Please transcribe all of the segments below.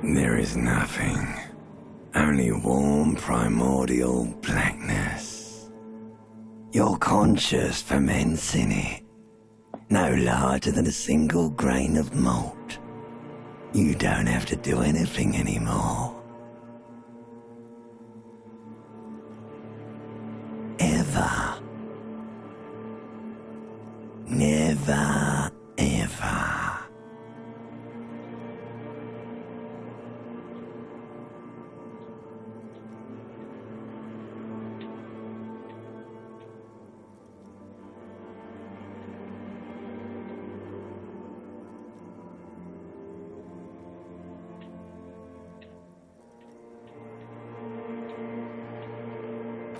There is nothing. Only warm primordial blackness. Your conscious ferments in it. No larger than a single grain of malt. You don't have to do anything anymore. Ever. Never, ever.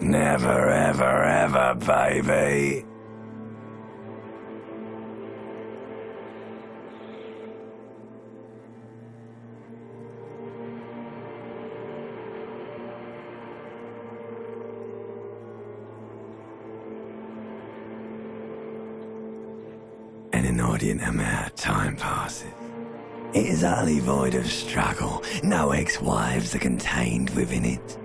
Never, ever, ever, baby. An inordinate amount of time passes. It is utterly void of struggle. No ex-wives are contained within it.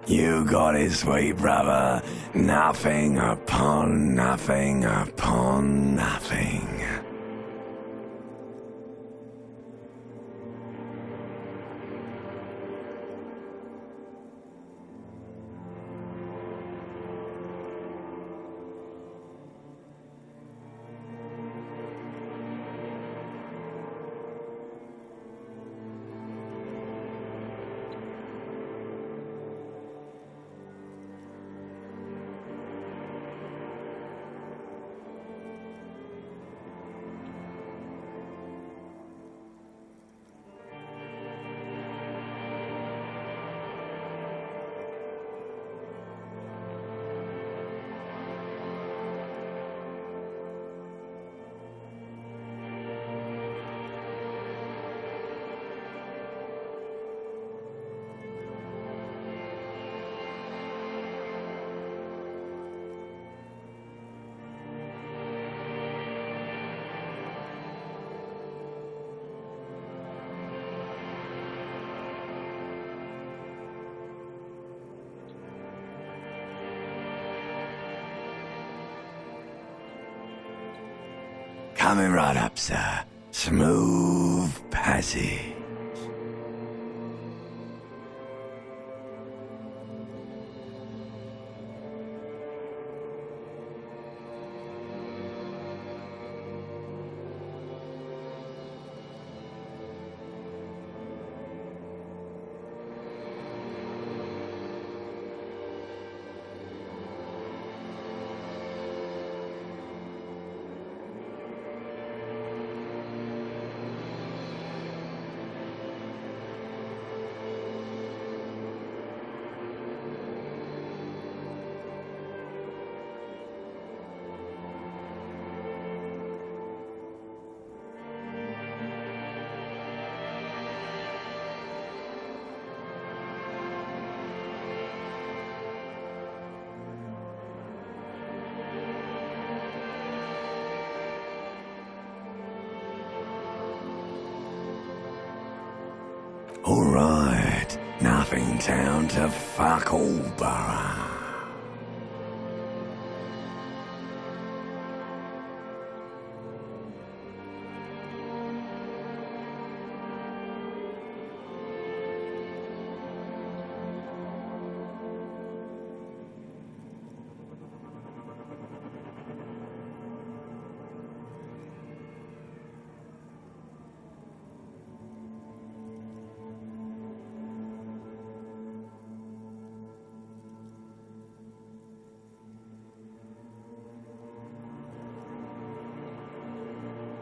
You got it, sweet brother. Nothing upon nothing upon nothing. Coming right up, sir. Smooth passage. Alright, nothing town to fuck all borough.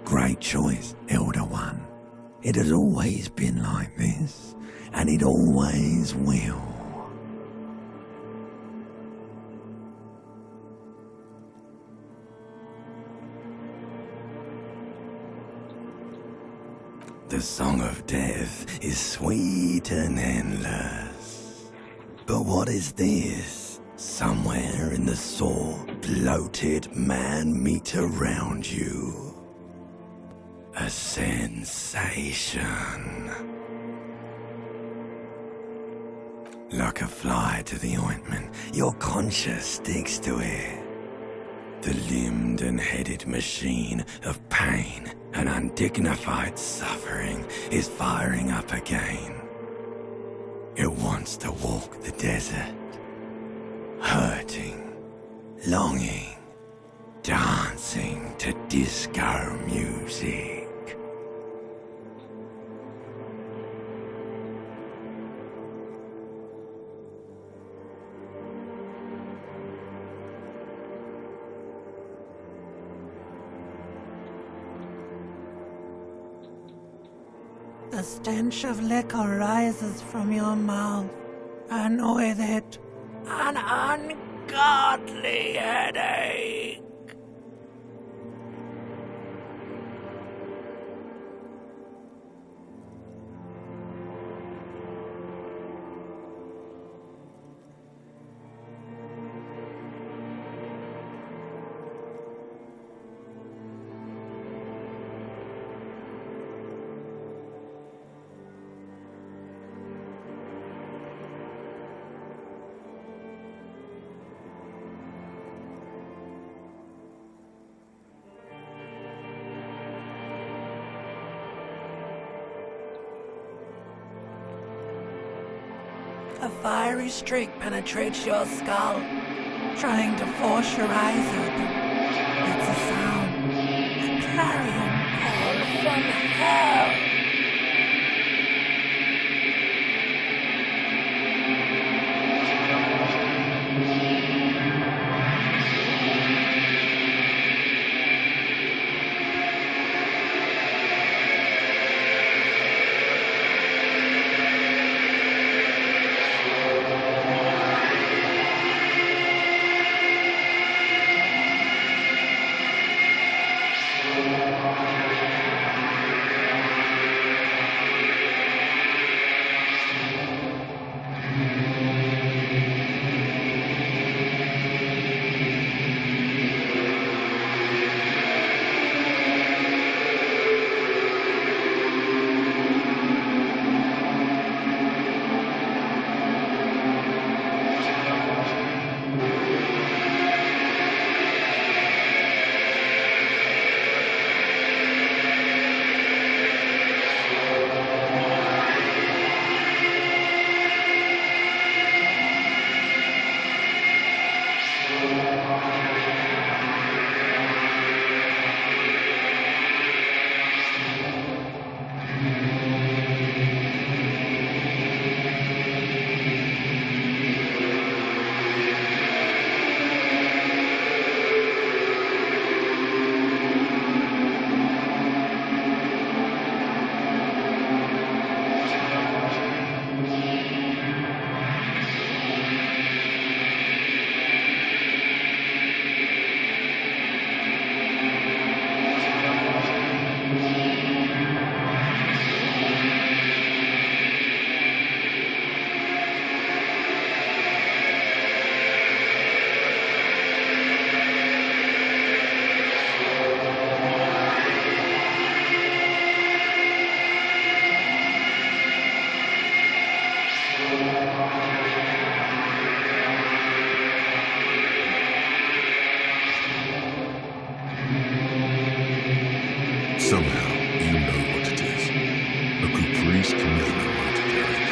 Great choice, Elder One. It has always been like this, and it always will. The song of death is sweet and endless. But what is this? Somewhere in the sore, bloated man meet around you. A sensation. Like a fly to the ointment, your conscience sticks to it. The limbed and headed machine of pain and undignified suffering is firing up again. It wants to walk the desert, hurting, longing, dancing to disco music. The stench of liquor rises from your mouth, and with it, an ungodly headache. A fiery streak penetrates your skull, trying to force your eyes open. It's a sound, a clarion call from hell. Somehow, you know what it is. A caprice committing a motor carriage.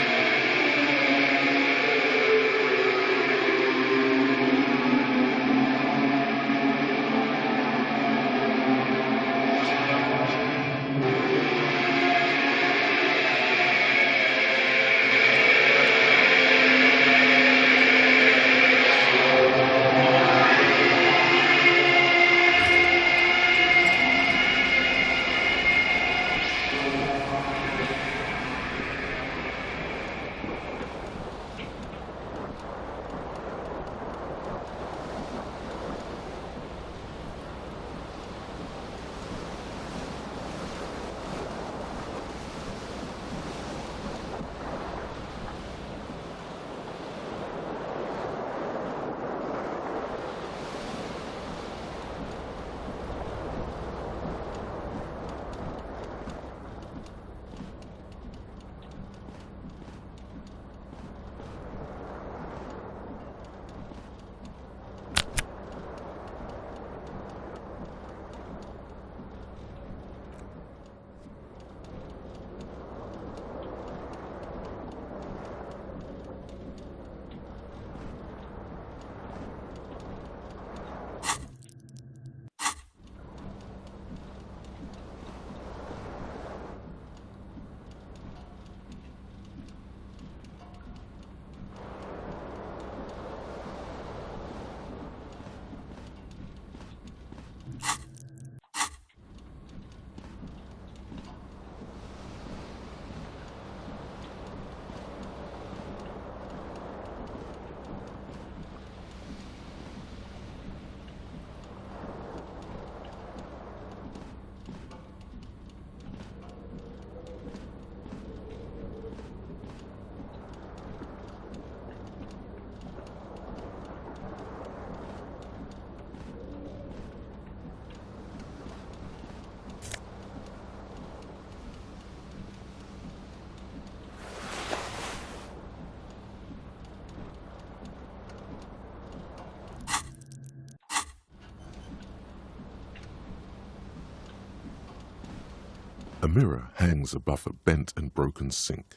mirror hangs above a bent and broken sink.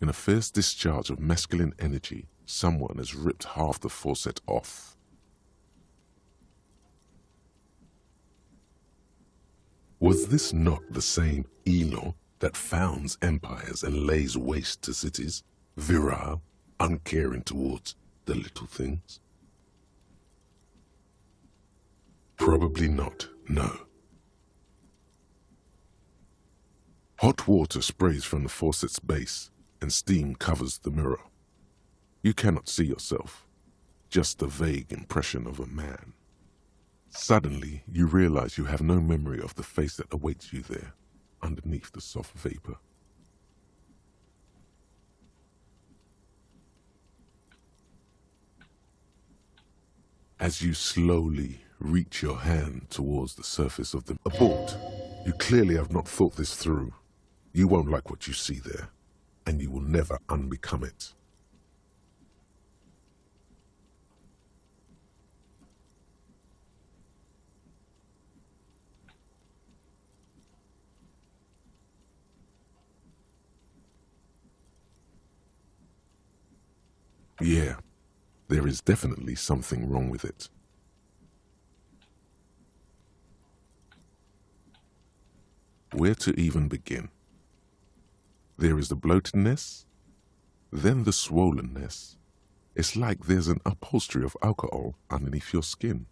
In a fierce discharge of masculine energy, someone has ripped half the faucet off. Was this not the same Elo that founds empires and lays waste to cities, virile, uncaring towards the little things? Probably not, no. Hot water sprays from the faucet's base, and steam covers the mirror. You cannot see yourself, just a vague impression of a man. Suddenly, you realize you have no memory of the face that awaits you there, underneath the soft vapor. As you slowly reach your hand towards the surface of the abort, you clearly have not thought this through. You won't like what you see there, and you will never unbecome it. Yeah, there is definitely something wrong with it. Where to even begin? There is the bloatedness, then the swollenness. It's like there's an upholstery of alcohol underneath your skin.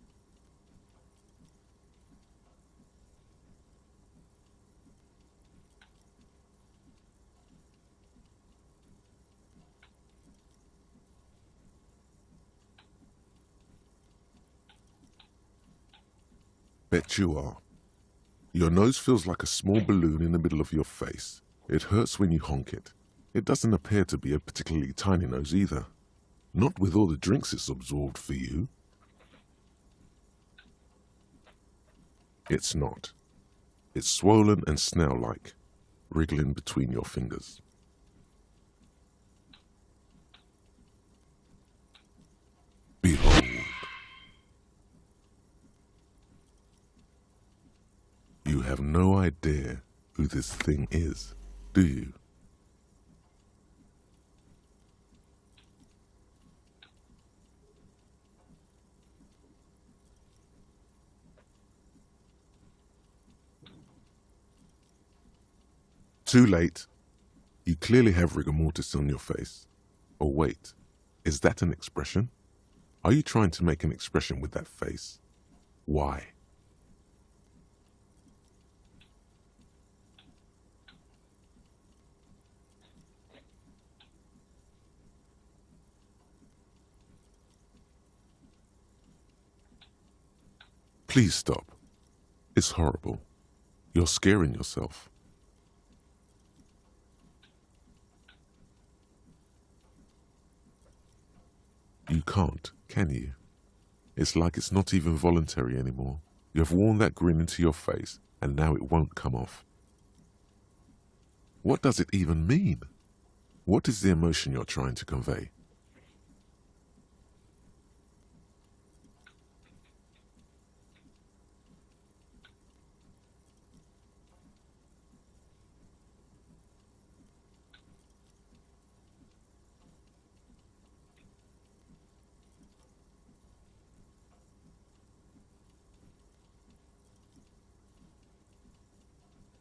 Bet you are. Your nose feels like a small balloon in the middle of your face. It hurts when you honk it. It doesn't appear to be a particularly tiny nose either. Not with all the drinks it's absorbed for you. It's not. It's swollen and snail-like, wriggling between your fingers. Behold. You have no idea who this thing is, do you? Too late. You clearly have rigor mortis on your face. Oh wait, is that an expression? Are you trying to make an expression with that face? Why? Please stop. It's horrible. You're scaring yourself. You can't, can you? It's like it's not even voluntary anymore. You have worn that grin into your face, and now it won't come off. What does it even mean? What is the emotion you're trying to convey?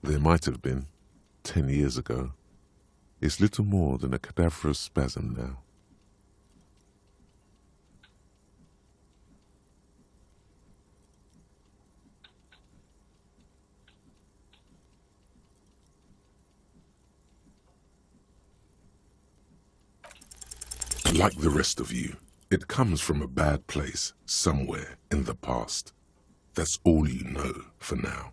There might have been, 10 years ago. It's little more than a cadaverous spasm now. Like the rest of you, it comes from a bad place somewhere in the past. That's all you know for now.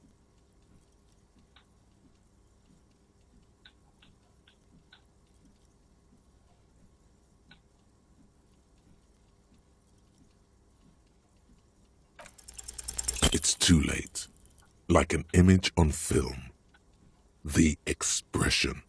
It's too late. Like an image on film. The expression.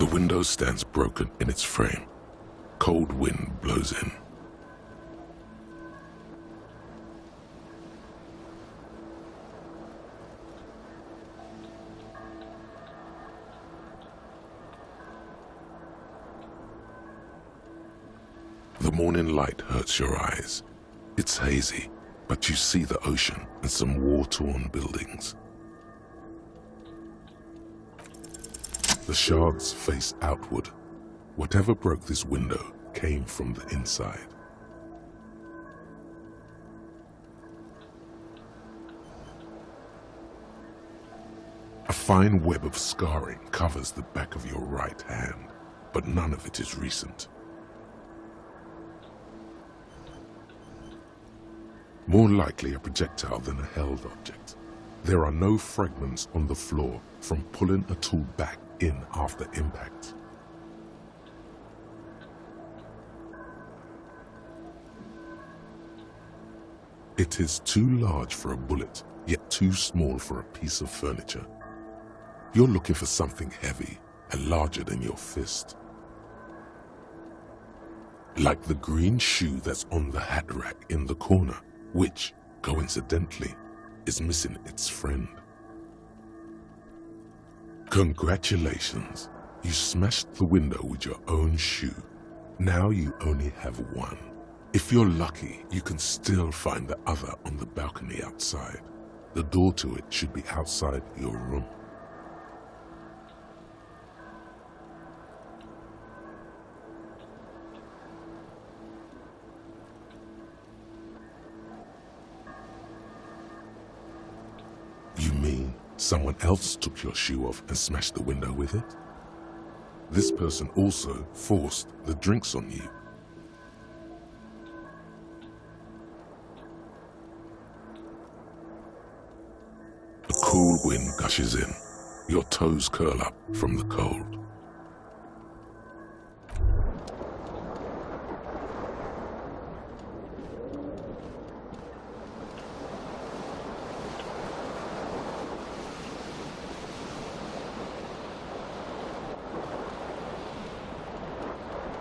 window stands broken in its frame. Cold wind blows in. The morning light hurts your eyes. It's hazy, but you see the ocean and some war-torn buildings. The shards face outward. Whatever broke this window came from the inside. A fine web of scarring covers the back of your right hand, but none of it is recent. More likely a projectile than a held object. There are no fragments on the floor from pulling a tool back in after impact. It is too large for a bullet, yet too small for a piece of furniture. You're looking for something heavy and larger than your fist. Like the green shoe that's on the hat rack in the corner, which, coincidentally, is missing its friend. Congratulations, you smashed the window with your own shoe. Now you only have one. If you're lucky, you can still find the other on the balcony outside. The door to it should be outside your room. You mean someone else took your shoe off and smashed the window with it? This person also forced the drinks on you. A cool wind gushes in. Your toes curl up from the cold.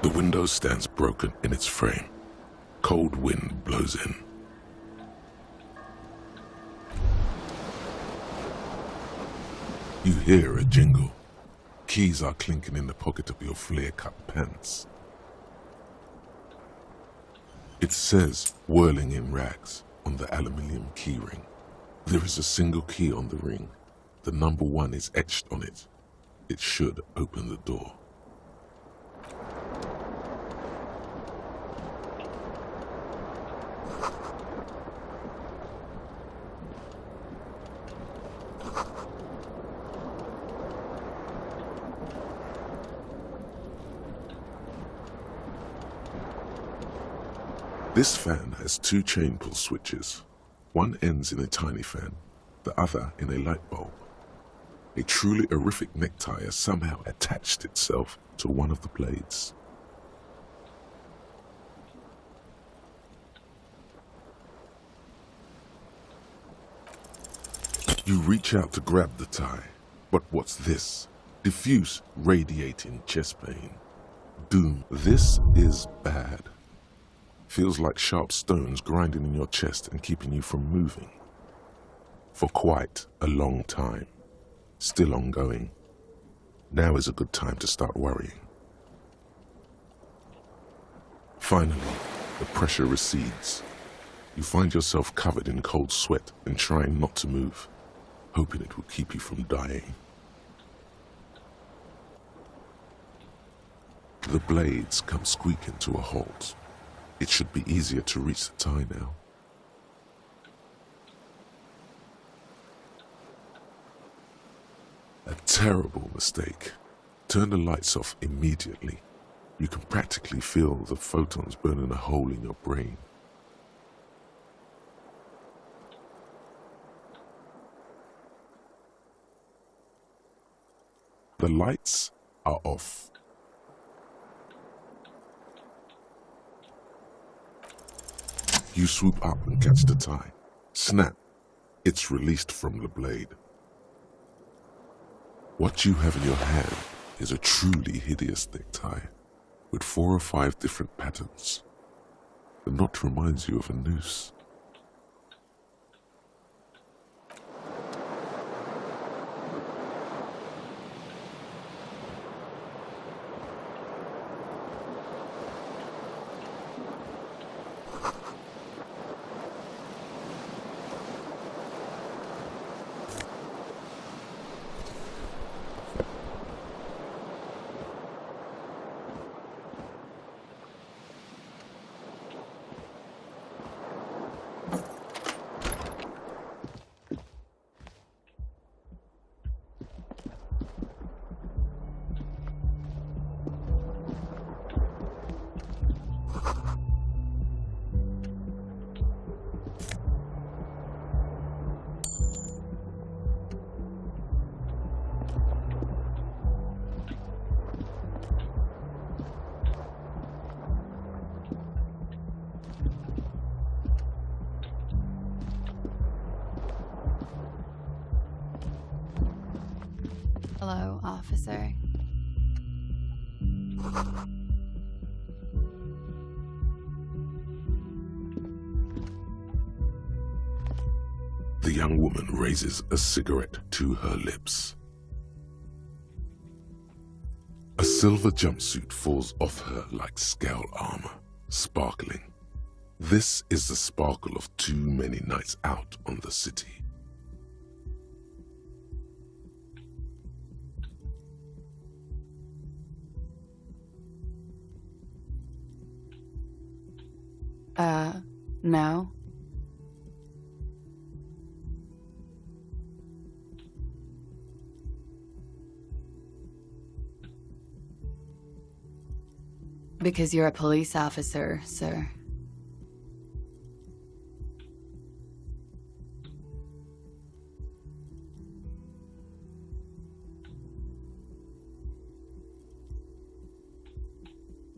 The window stands broken in its frame. Cold wind blows in. You hear a jingle. Keys are clinking in the pocket of your flare-cut pants. It says "whirling in rags" on the aluminium key ring. There is a single key on the ring. The number 1 is etched on it. It should open the door. This fan has 2 chain pull switches. One ends in a tiny fan, the other in a light bulb. A truly horrific necktie has somehow attached itself to one of the blades. You reach out to grab the tie, but what's this? Diffuse, radiating chest pain. Doom. This is bad. Feels like sharp stones grinding in your chest and keeping you from moving. For quite a long time. Still ongoing. Now is a good time to start worrying. Finally, the pressure recedes. You find yourself covered in cold sweat and trying not to move, hoping it will keep you from dying. The blades come squeaking to a halt. It should be easier to reach the tie now. A terrible mistake. Turn the lights off immediately. You can practically feel the photons burning a hole in your brain. The lights are off. You swoop up and catch the tie. Snap. It's released from the blade. What you have in your hand is a truly hideous necktie with 4 or 5 different patterns. The knot reminds you of a noose. Hello, officer. The young woman raises a cigarette to her lips. A silver jumpsuit falls off her like scale armor, sparkling. This is the sparkle of too many nights out on the city. No. Because you're a police officer, sir.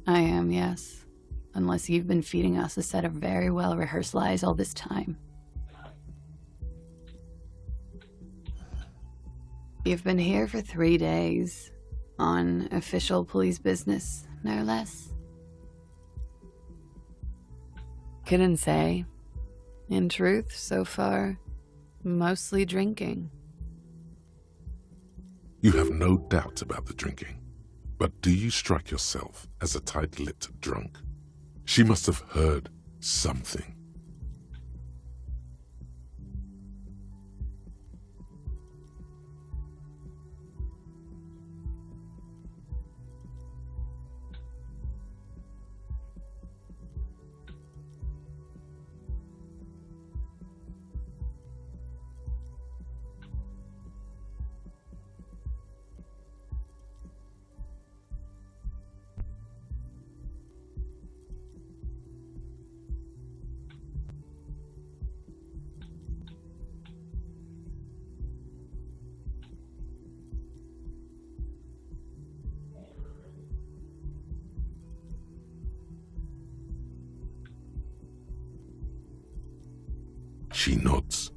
I am, yes. Unless you've been feeding us a set of very well-rehearsed lies all this time. You've been here for 3 days, on official police business, no less. Couldn't say. In truth, so far, mostly drinking. You have no doubt about the drinking, but do you strike yourself as a tight-lipped drunk? She must have heard something. She nods.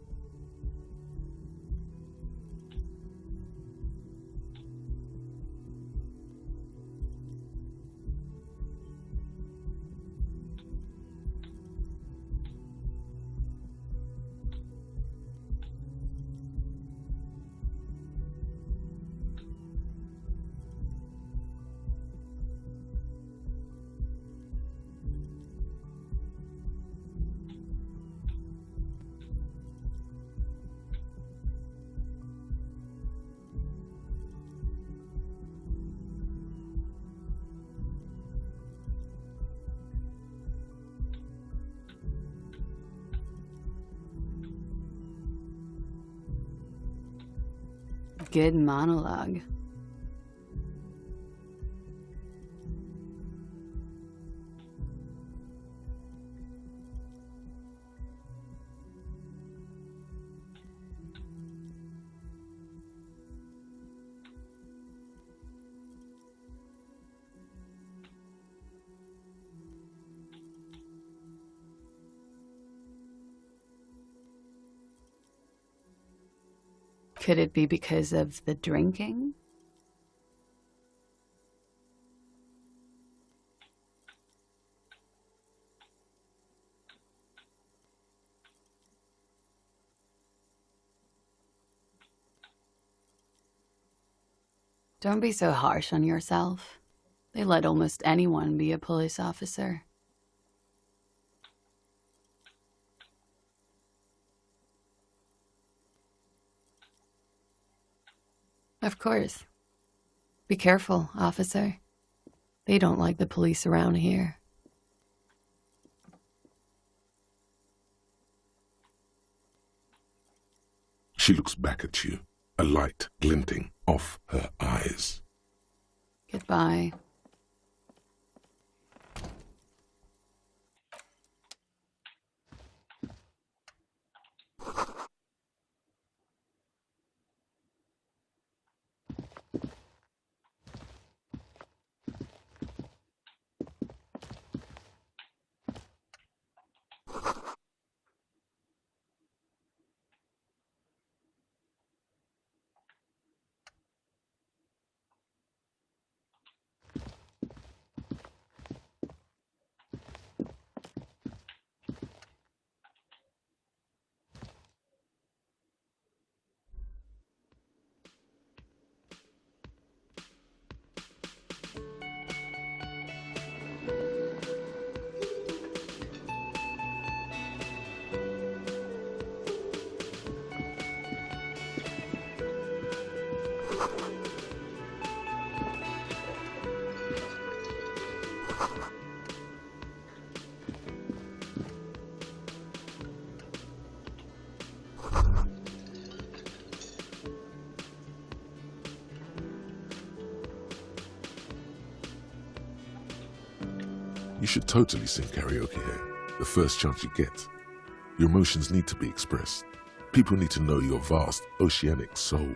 Good monologue. Could it be because of the drinking? Don't be so harsh on yourself. They let almost anyone be a police officer. Of course. Be careful, officer. They don't like the police around here. She looks back at you, a light glinting off her eyes. Goodbye. You should totally sing karaoke here, the first chance you get. Your emotions need to be expressed. People need to know your vast, oceanic soul.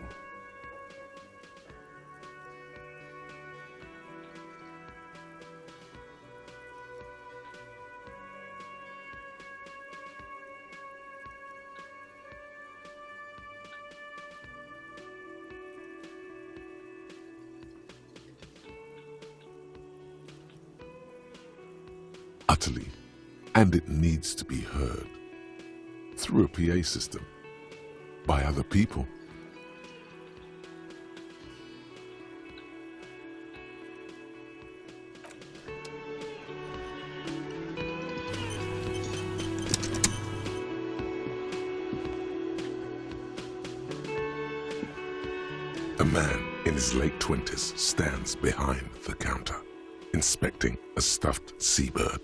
Utterly, and it needs to be heard through a PA system by other people. A man in his late 20s stands behind the counter, inspecting a stuffed seabird.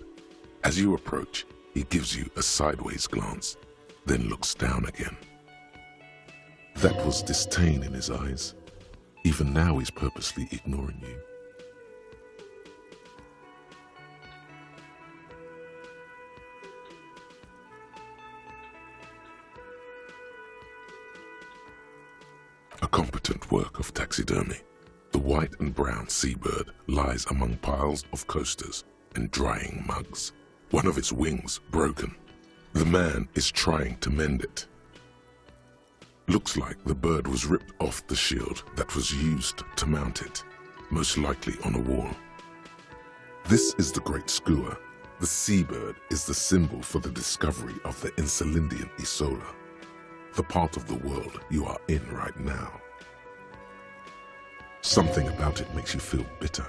As you approach, he gives you a sideways glance, then looks down again. That was disdain in his eyes. Even now he's purposely ignoring you. A competent work of taxidermy. The white and brown seabird lies among piles of coasters and drying mugs. One of its wings broken. The man is trying to mend it. Looks like the bird was ripped off the shield that was used to mount it, most likely on a wall. This is the Great Skua. The seabird is the symbol for the discovery of the Insulindian Isola, the part of the world you are in right now. Something about it makes you feel bitter.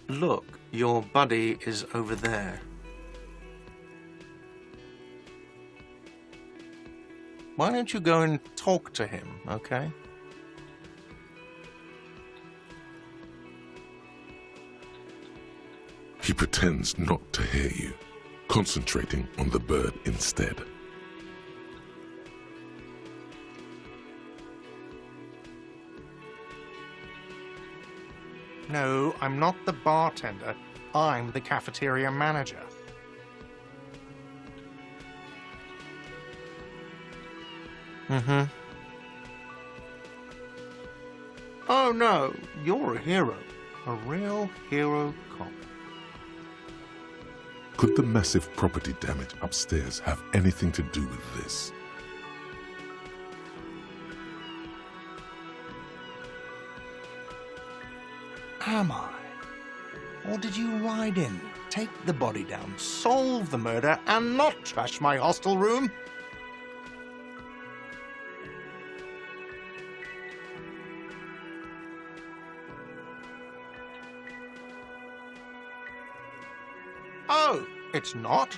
Look, your buddy is over there. Why don't you go and talk to him, okay? He pretends not to hear you, concentrating on the bird instead. No, I'm not the bartender. I'm the cafeteria manager. Oh no, you're a hero. A real hero cop. Could the massive property damage upstairs have anything to do with this? Am I? Or did you ride in, take the body down, solve the murder, and not trash my hostel room? it's not.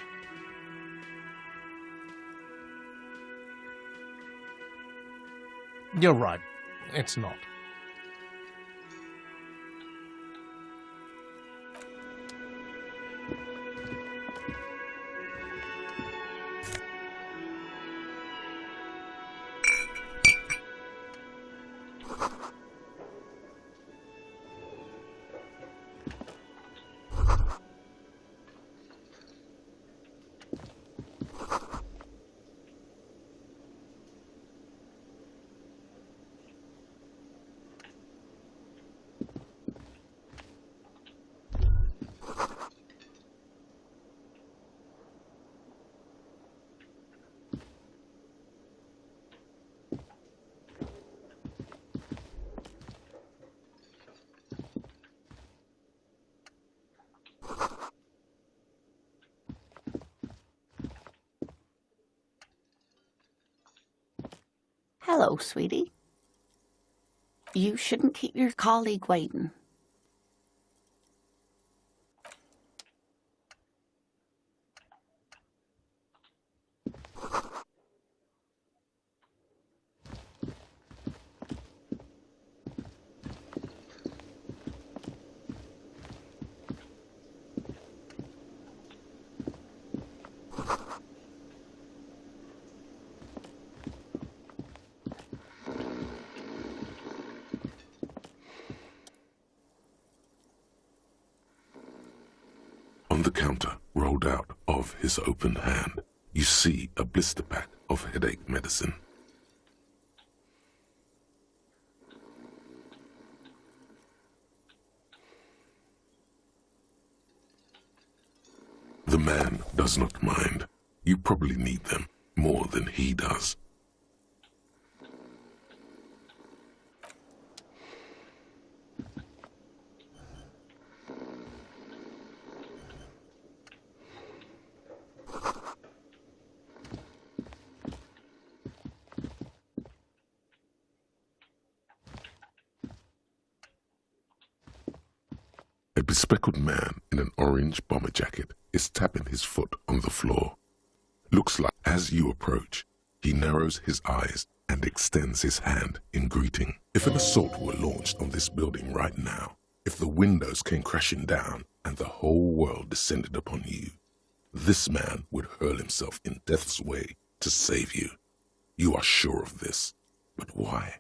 You're right. It's not. Hello, sweetie. You shouldn't keep your colleague waiting. On the counter, rolled out of his open hand, you see a blister pack of headache medicine. The man does not mind. You probably need them more than he does. A bespectacled man in an orange bomber jacket is tapping his foot on the floor. Looks like as you approach, he narrows his eyes and extends his hand in greeting. If an assault were launched on this building right now, if the windows came crashing down and the whole world descended upon you, this man would hurl himself in death's way to save you. You are sure of this, but why?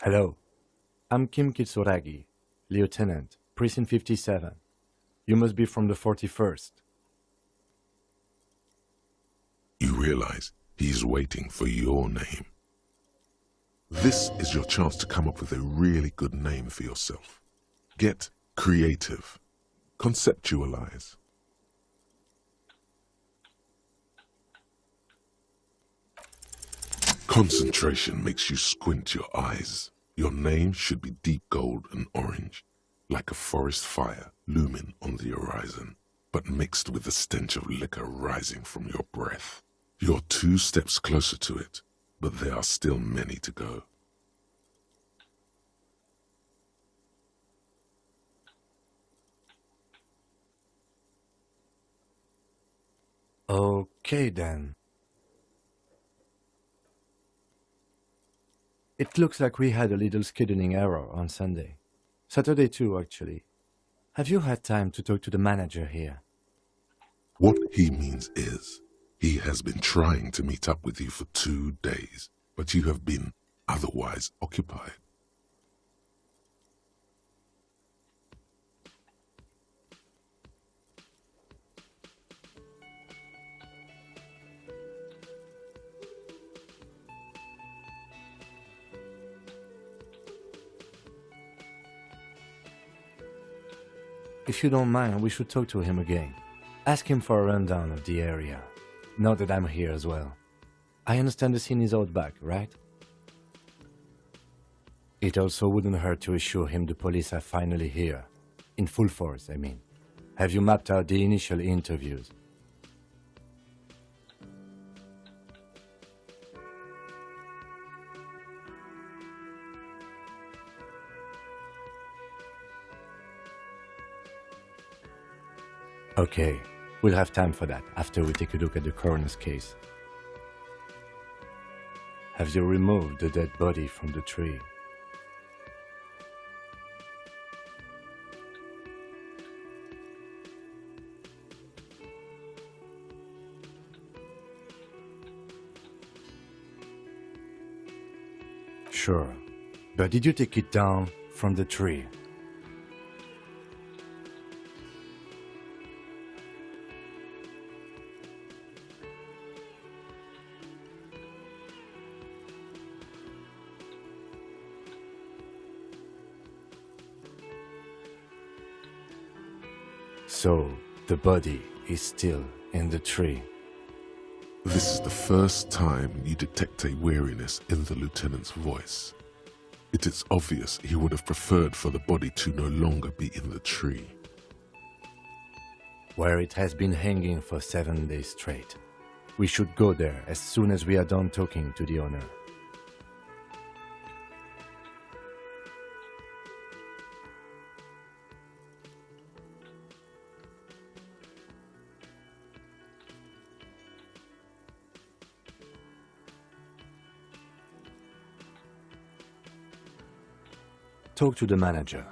Hello, I'm Kim Kitsuragi, Lieutenant, Precinct 57. You must be from the 41st. You realize he is waiting for your name. This is your chance to come up with a really good name for yourself. Get creative. Conceptualize. Concentration makes you squint your eyes. Your name should be deep gold and orange, like a forest fire looming on the horizon, but mixed with the stench of liquor rising from your breath. You're 2 steps closer to it, but there are still many to go. Okay then. It looks like we had a little scheduling error on Sunday. Saturday too, actually. Have you had time to talk to the manager here? What he means is, he has been trying to meet up with you for 2 days, but you have been otherwise occupied. If you don't mind, we should talk to him again. Ask him for a rundown of the area, now that I'm here as well. I understand the scene is out back, right? It also wouldn't hurt to assure him the police are finally here. In full force, I mean. Have you mapped out the initial interviews? Okay, we'll have time for that after we take a look at the coroner's case. Have you removed the dead body from the tree? Sure, but did you take it down from the tree? So, the body is still in the tree. This is the first time you detect a weariness in the lieutenant's voice. It is obvious he would have preferred for the body to no longer be in the tree. Where it has been hanging for 7 days straight. We should go there as soon as we are done talking to the owner. Talk to the manager.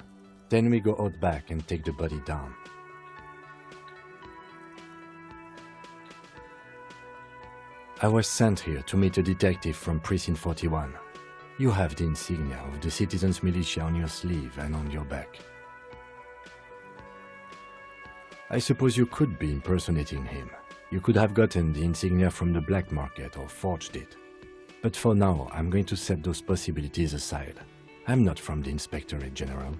Then we go out back and take the body down. I was sent here to meet a detective from Precinct 41. You have the insignia of the Citizens Militia on your sleeve and on your back. I suppose you could be impersonating him. You could have gotten the insignia from the black market or forged it. But for now, I'm going to set those possibilities aside. I'm not from the Inspectorate General.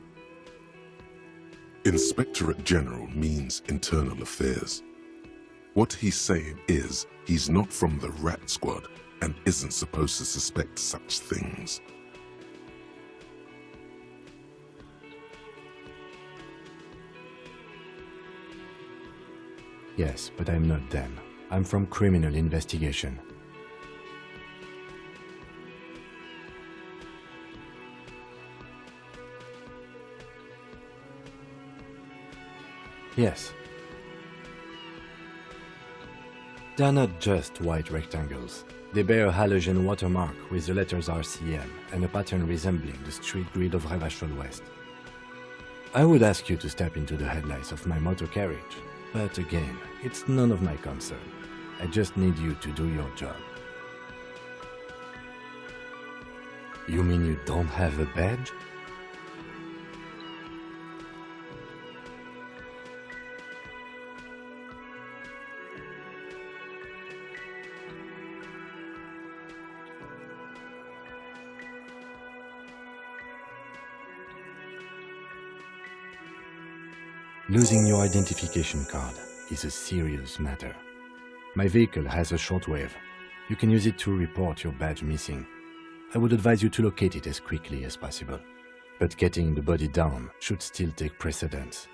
Inspectorate General means internal affairs. What he's saying is he's not from the Rat Squad and isn't supposed to suspect such things. Yes, but I'm not them. I'm from criminal investigation. Yes. They're not just white rectangles. They bear a halogen watermark with the letters RCM and a pattern resembling the street grid of Revachol West. I would ask you to step into the headlights of my motor carriage, but again, it's none of my concern. I just need you to do your job. You mean you don't have a badge? Losing your identification card is a serious matter. My vehicle has a shortwave. You can use it to report your badge missing. I would advise you to locate it as quickly as possible. But getting the body down should still take precedence.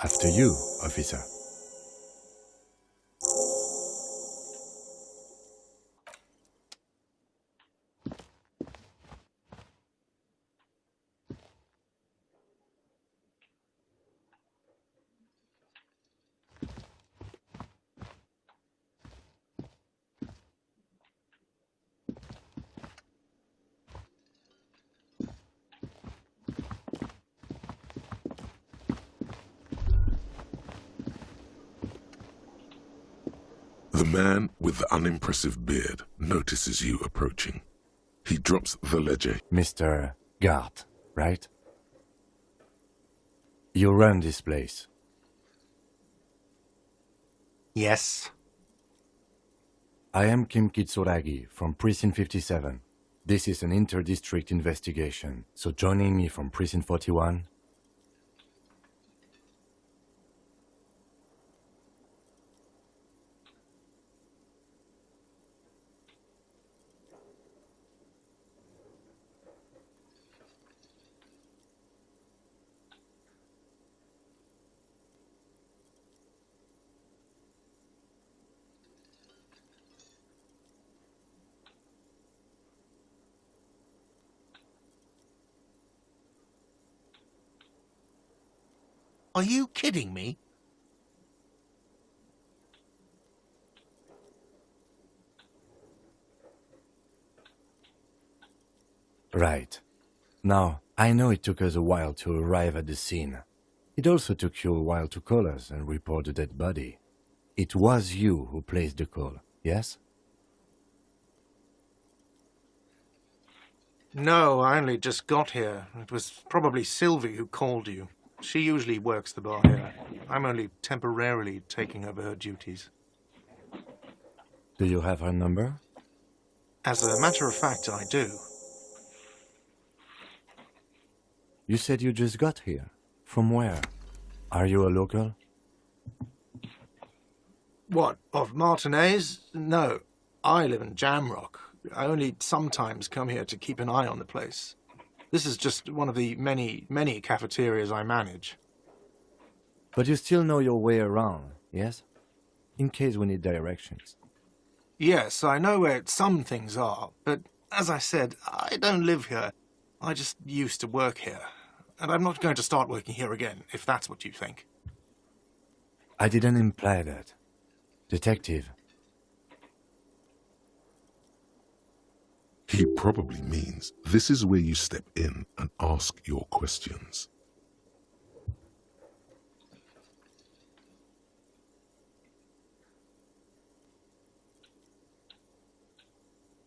After you, officer. The man with the unimpressive beard notices you approaching. He drops the ledger. Mr. Gart, right? You run this place. Yes. I am Kim Kitsuragi from Precinct 57. This is an inter-district investigation, so joining me from Precinct 41... Are you kidding me? Right. Now, I know it took us a while to arrive at the scene. It also took you a while to call us and report the dead body. It was you who placed the call, yes? No, I only just got here. It was probably Sylvie who called you. She usually works the bar here. I'm only temporarily taking over her duties. Do you have her number? As a matter of fact, I do. You said you just got here. From where? Are you a local? What, of Martinez? No, I live in Jamrock. I only sometimes come here to keep an eye on the place. This is just one of the many, many cafeterias I manage. But you still know your way around, yes? In case we need directions. Yes, I know where some things are, but as I said, I don't live here. I just used to work here. And I'm not going to start working here again, if that's what you think. I didn't imply that. Detective. He probably means this is where you step in and ask your questions.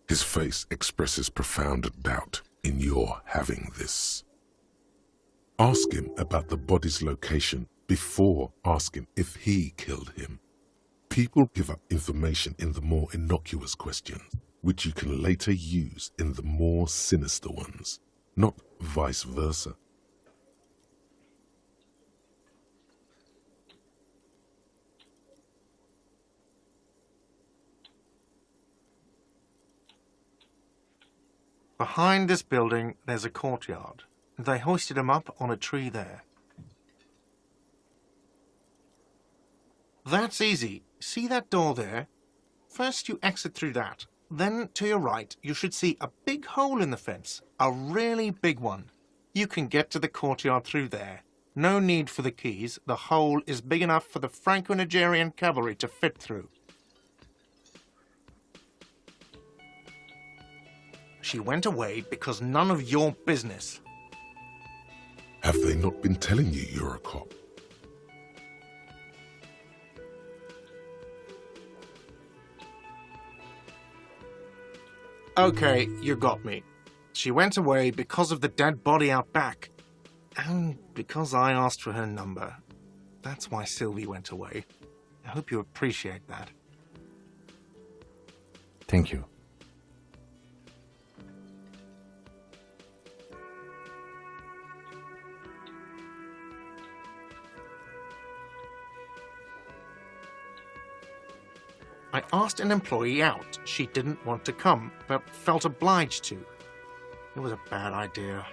His face expresses profound doubt in your having this. Ask him about the body's location before asking if he killed him. People give up information in the more innocuous questions, which you can later use in the more sinister ones, not vice versa. Behind this building, there's a courtyard. They hoisted him up on a tree there. That's easy. See that door there? First you exit through that. Then, to your right, you should see a big hole in the fence. A really big one. You can get to the courtyard through there. No need for the keys. The hole is big enough for the Franco-Nigerian cavalry to fit through. She went away because none of your business. Have they not been telling you you're a cop? Okay, you got me. She went away because of the dead body out back. And because I asked for her number. That's why Sylvie went away. I hope you appreciate that. Thank you. I asked an employee out. She didn't want to come, but felt obliged to. It was a bad idea.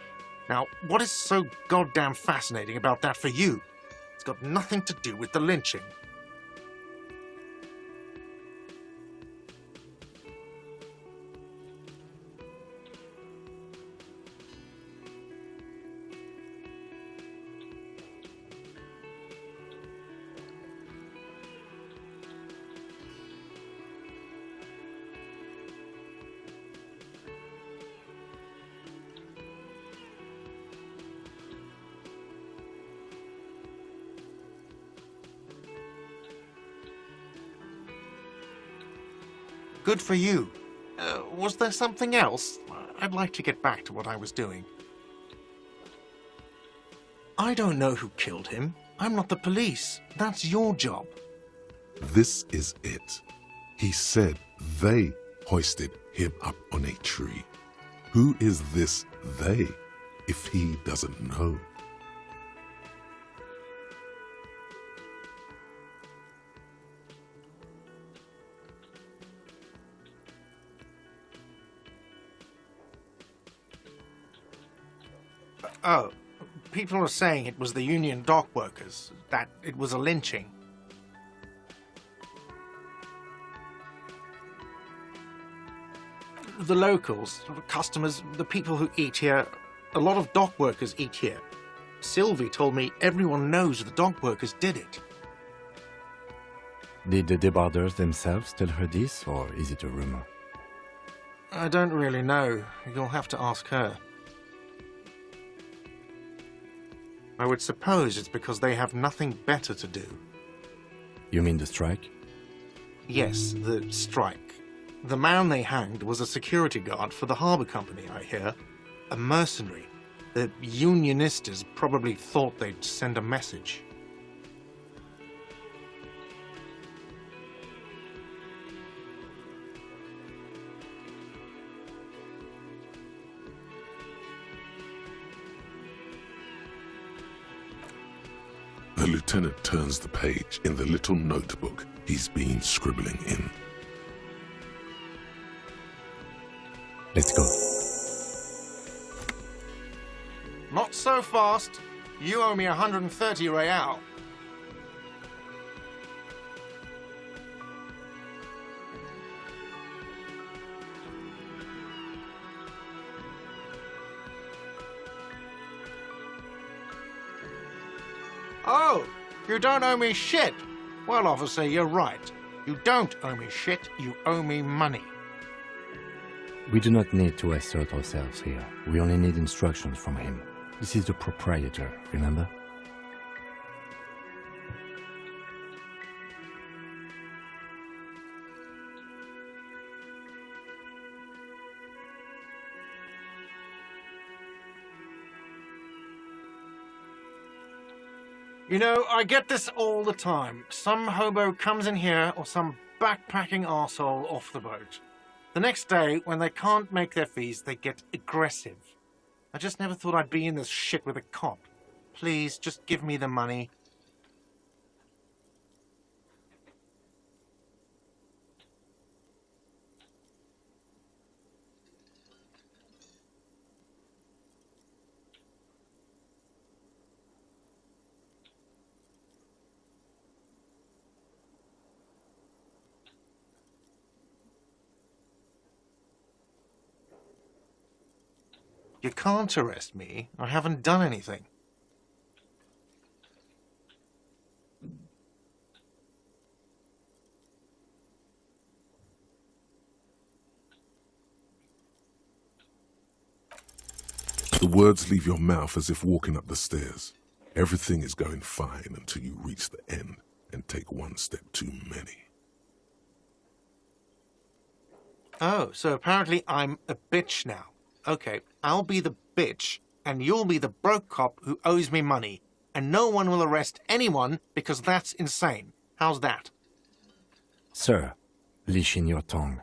Now, what is so goddamn fascinating about that for you? It's got nothing to do with the lynching. Good for you. Was there something else? I'd like to get back to what I was doing. I don't know who killed him. I'm not the police. That's your job. This is it. He said they hoisted him up on a tree. Who is this they, if he doesn't know? Oh, people are saying it was the union dock workers, that it was a lynching. The locals, the customers, the people who eat here, a lot of dock workers eat here. Sylvie told me everyone knows the dog workers did it. Did the debarders themselves tell her this, or is it a rumor? I don't really know. You'll have to ask her. I would suppose it's because they have nothing better to do. You mean the strike? Yes, the strike. The man they hanged was a security guard for the harbour company, I hear. A mercenary. The unionistas probably thought they'd send a message. The lieutenant turns the page in the little notebook he's been scribbling in. Let's go. Not so fast. You owe me 130 real. Oh, you don't owe me shit. Well, officer, you're right. You don't owe me shit, you owe me money. We do not need to assert ourselves here. We only need instructions from him. This is the proprietor, remember? You know, I get this all the time. Some hobo comes in here or some backpacking arsehole off the boat. The next day, when they can't make their fees, they get aggressive. I just never thought I'd be in this shit with a cop. Please, just give me the money. You can't arrest me. I haven't done anything. The words leave your mouth as if walking up the stairs. Everything is going fine until you reach the end and take one step too many. Oh, so apparently I'm a bitch now. Okay, I'll be the bitch, and you'll be the broke cop who owes me money, and no one will arrest anyone because that's insane. How's that? Sir, leash in your tongue.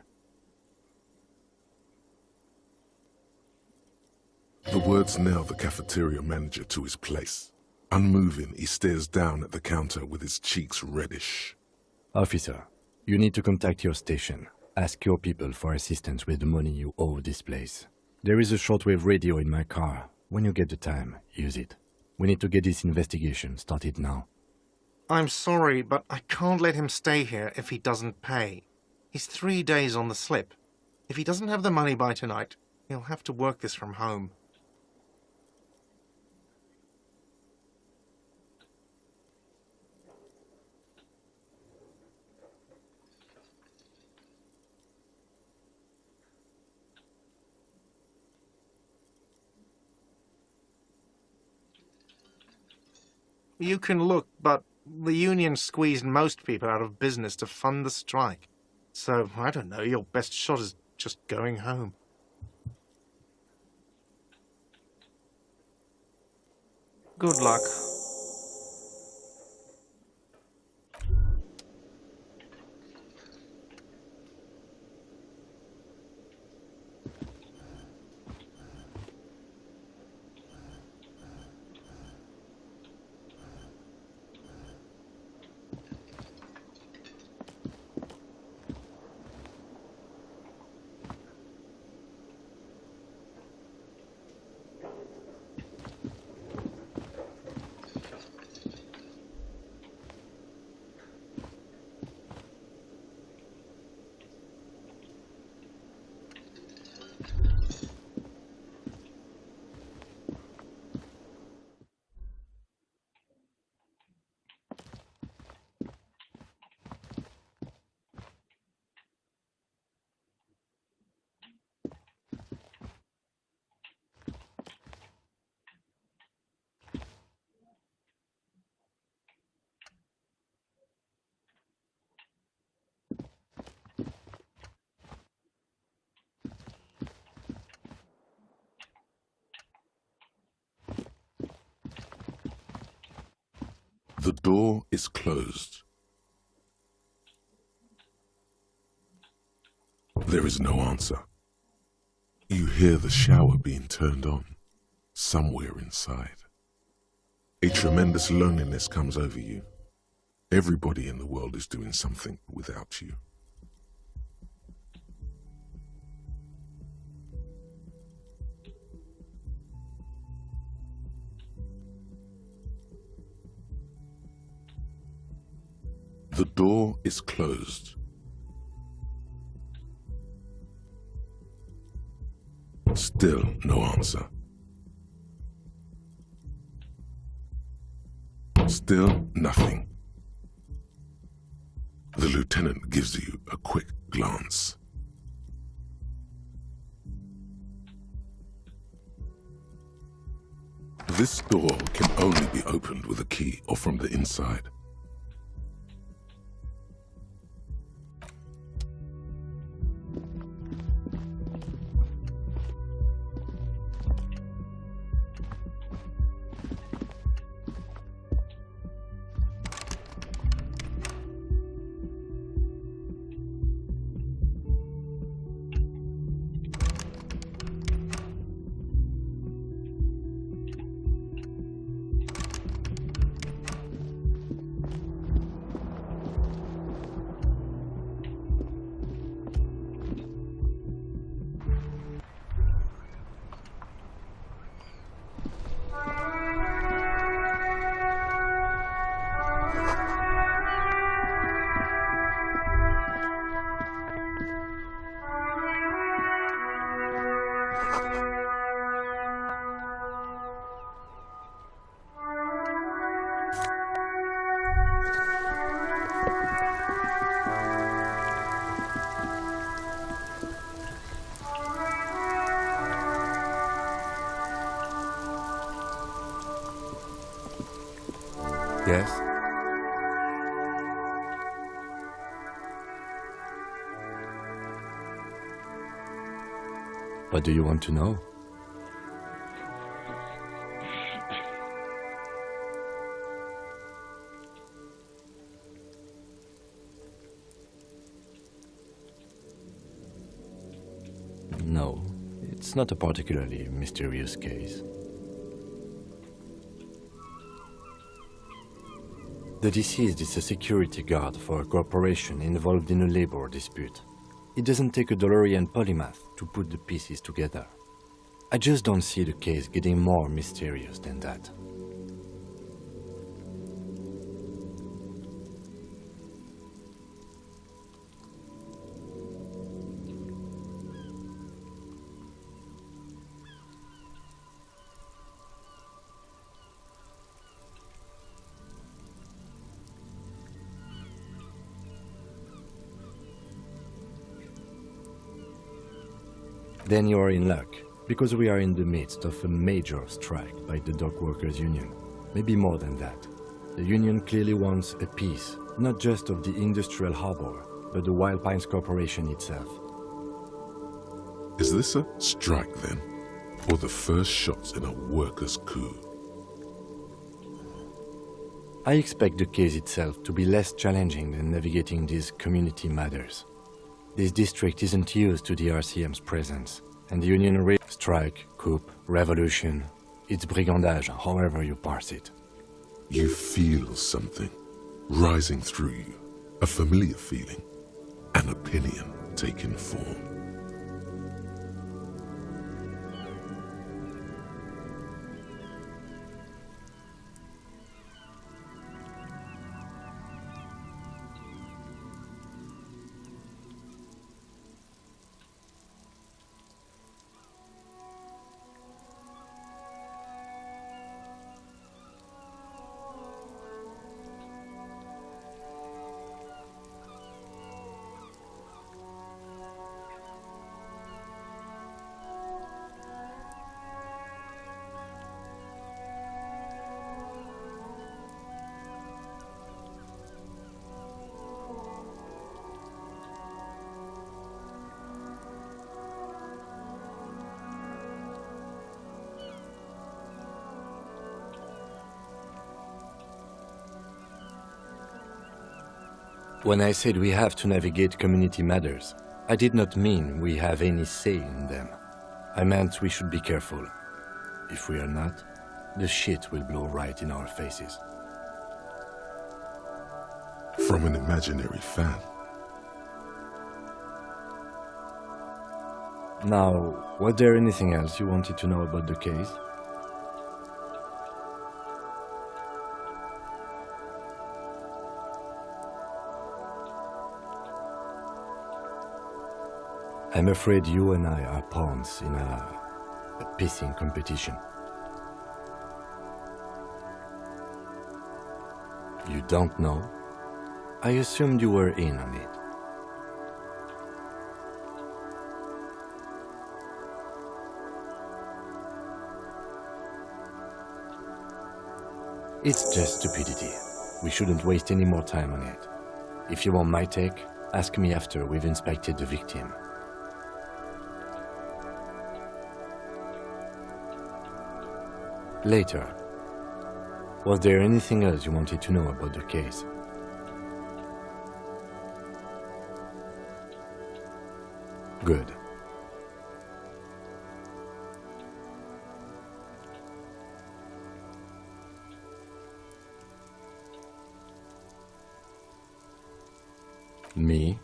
The words nail the cafeteria manager to his place. Unmoving, he stares down at the counter with his cheeks reddish. Officer, you need to contact your station. Ask your people for assistance with the money you owe this place. There is a shortwave radio in my car. When you get the time, use it. We need to get this investigation started now. I'm sorry, but I can't let him stay here if he doesn't pay. He's 3 days on the slip. If he doesn't have the money by tonight, he'll have to work this from home. You can look, but the union squeezed most people out of business to fund the strike. So, I don't know, your best shot is just going home. Good luck. The door is closed. There is no answer. You hear the shower being turned on, somewhere inside. A tremendous loneliness comes over you. Everybody in the world is doing something without you. The door is closed. Still no answer. Still nothing. The lieutenant gives you a quick glance. This door can only be opened with a key or from the inside. Yes? What do you want to know? No, it's not a particularly mysterious case. The deceased is a security guard for a corporation involved in a labor dispute. It doesn't take a DeLorean polymath to put the pieces together. I just don't see the case getting more mysterious than that. Then you are in luck, because we are in the midst of a major strike by the dock workers union. Maybe more than that. The union clearly wants a piece, not just of the industrial harbor, but the Wild Pines Corporation itself. Is this a strike then? Or the first shots in a workers' coup? I expect the case itself to be less challenging than navigating these community matters. This district isn't used to the RCM's presence, and the union strike, coup, revolution, it's brigandage, however you parse it. You feel something rising through you, a familiar feeling, an opinion taking form. When I said we have to navigate community matters, I did not mean we have any say in them. I meant we should be careful. If we are not, the shit will blow right in our faces. From an imaginary fan. Now, was there anything else you wanted to know about the case? I'm afraid you and I are pawns in a pissing competition. You don't know? I assumed you were in on it. It's just stupidity. We shouldn't waste any more time on it. If you want my take, ask me after we've inspected the victim. Later. Was there anything else you wanted to know about the case? Good. Me?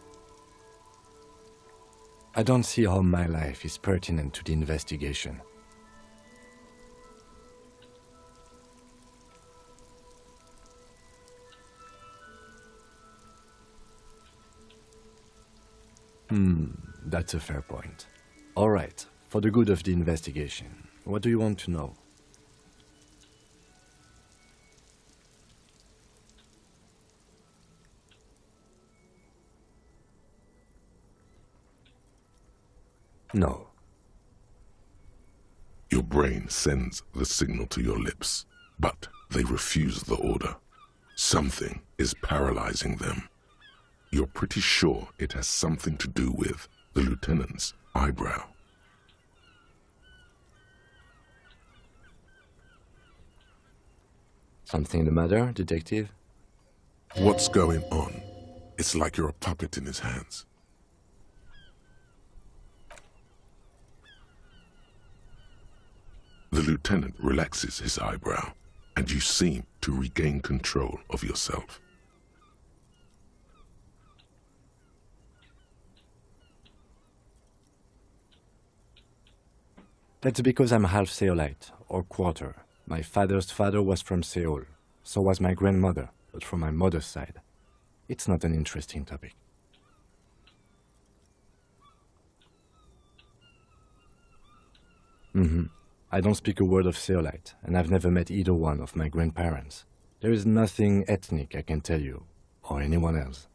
I don't see how my life is pertinent to the investigation. That's a fair point. All right, for the good of the investigation, what do you want to know? No. Your brain sends the signal to your lips, but they refuse the order. Something is paralyzing them. You're pretty sure it has something to do with the lieutenant's eyebrow. Something the matter, detective? What's going on? It's like you're a puppet in his hands. The lieutenant relaxes his eyebrow, and you seem to regain control of yourself. That's because I'm half Seolite, or quarter. My father's father was from Seoul. So was my grandmother, but from my mother's side. It's not an interesting topic. I don't speak a word of Seolite, and I've never met either one of my grandparents. There is nothing ethnic I can tell you, or anyone else.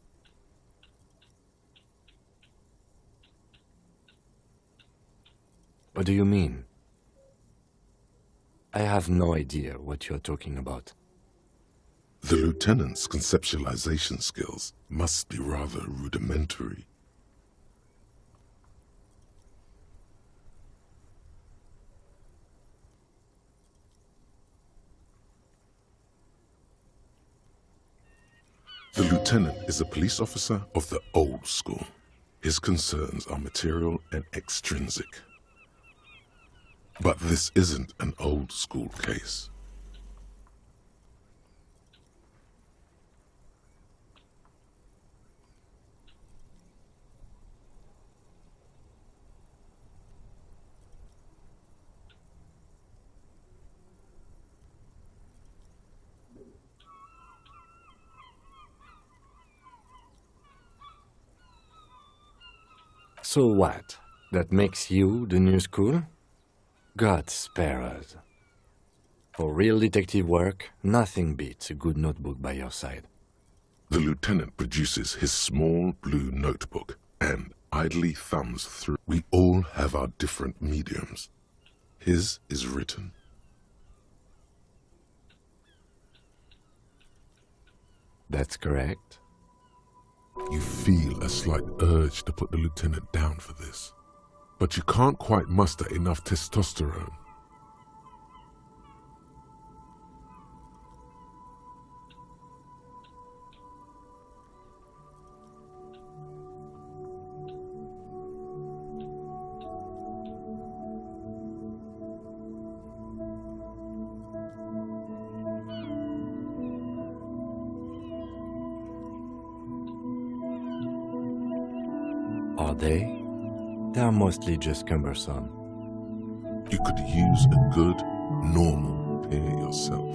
What do you mean? I have no idea what you're talking about. The lieutenant's conceptualization skills must be rather rudimentary. The lieutenant is a police officer of the old school. His concerns are material and extrinsic. But this isn't an old school case. So what? That makes you the new school? God spare us. For real detective work, nothing beats a good notebook by your side. The lieutenant produces his small blue notebook and idly thumbs through. We all have our different mediums. His is written. That's correct. You feel a slight urge to put the lieutenant down for this, but you can't quite muster enough testosterone. Are they? They are mostly just cumbersome. You could use a good, normal peer yourself.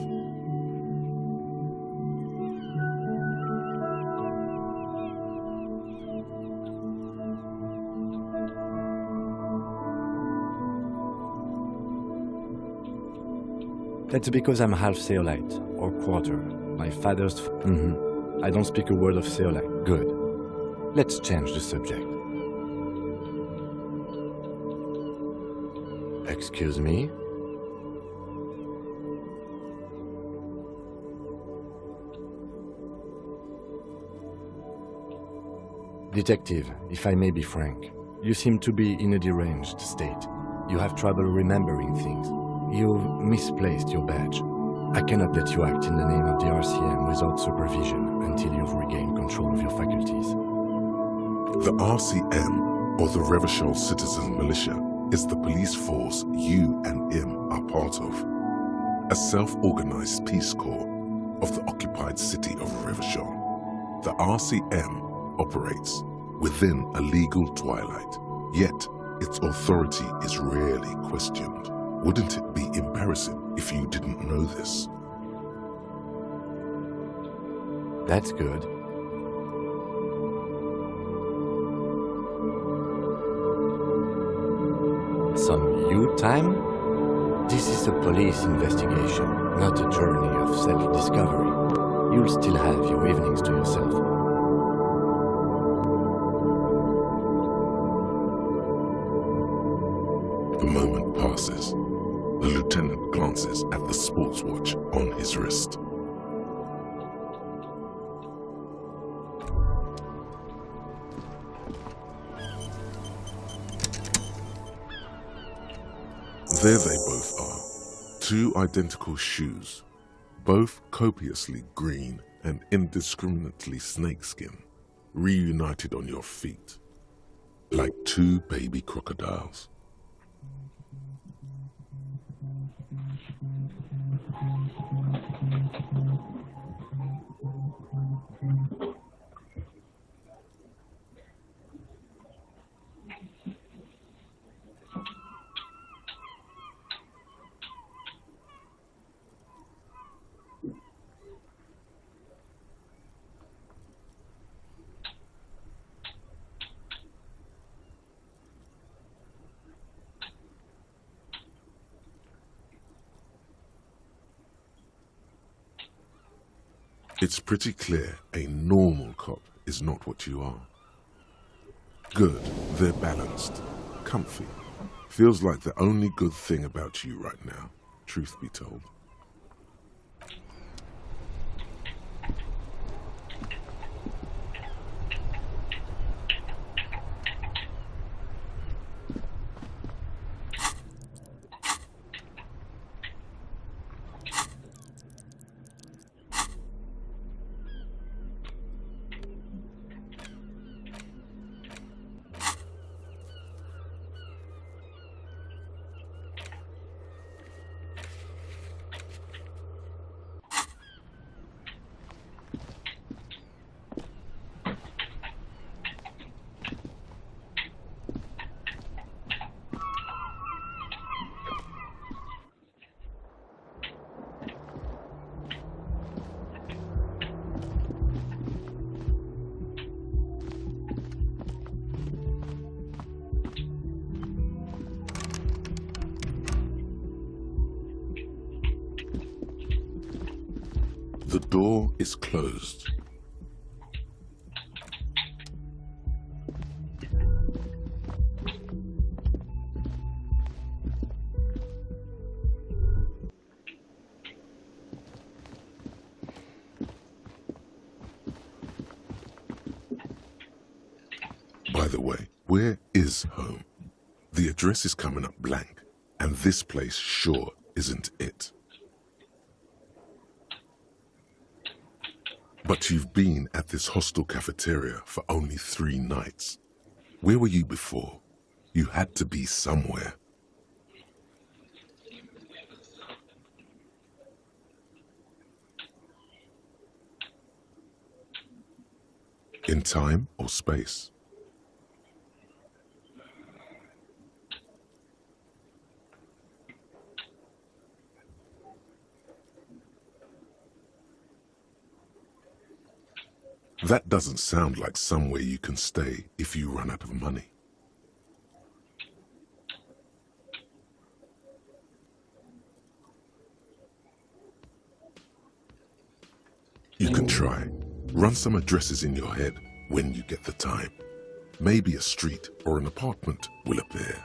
That's because I'm half Zeolite, or quarter. My father's... I don't speak a word of Zeolite. Good. Let's change the subject. Excuse me? Detective, if I may be frank, you seem to be in a deranged state. You have trouble remembering things. You've misplaced your badge. I cannot let you act in the name of the RCM without supervision until you've regained control of your faculties. The RCM, or the Revachol Citizen Militia, is the police force you and him are part of. A self-organized peace corps of the occupied city of Revachol. The RCM operates within a legal twilight, yet its authority is rarely questioned. Wouldn't it be embarrassing if you didn't know this? That's good. Some you time? This is a police investigation, not a journey of self-discovery. You'll still have your evenings to yourself. The moment passes. The lieutenant glances at the sports watch on his wrist. There they both are. Two identical shoes, both copiously green and indiscriminately snakeskin, reunited on your feet, like two baby crocodiles. It's pretty clear a normal cop is not what you are. Good, they're balanced, comfy. Feels like the only good thing about you right now, truth be told. The door is closed. By the way, where is home? The address is coming up blank, and this place sure isn't it. But you've been at this hostel cafeteria for only 3 nights. Where were you before? You had to be somewhere. In time or space? That doesn't sound like somewhere you can stay if you run out of money. You can try. Run some addresses in your head when you get the time. Maybe a street or an apartment will appear.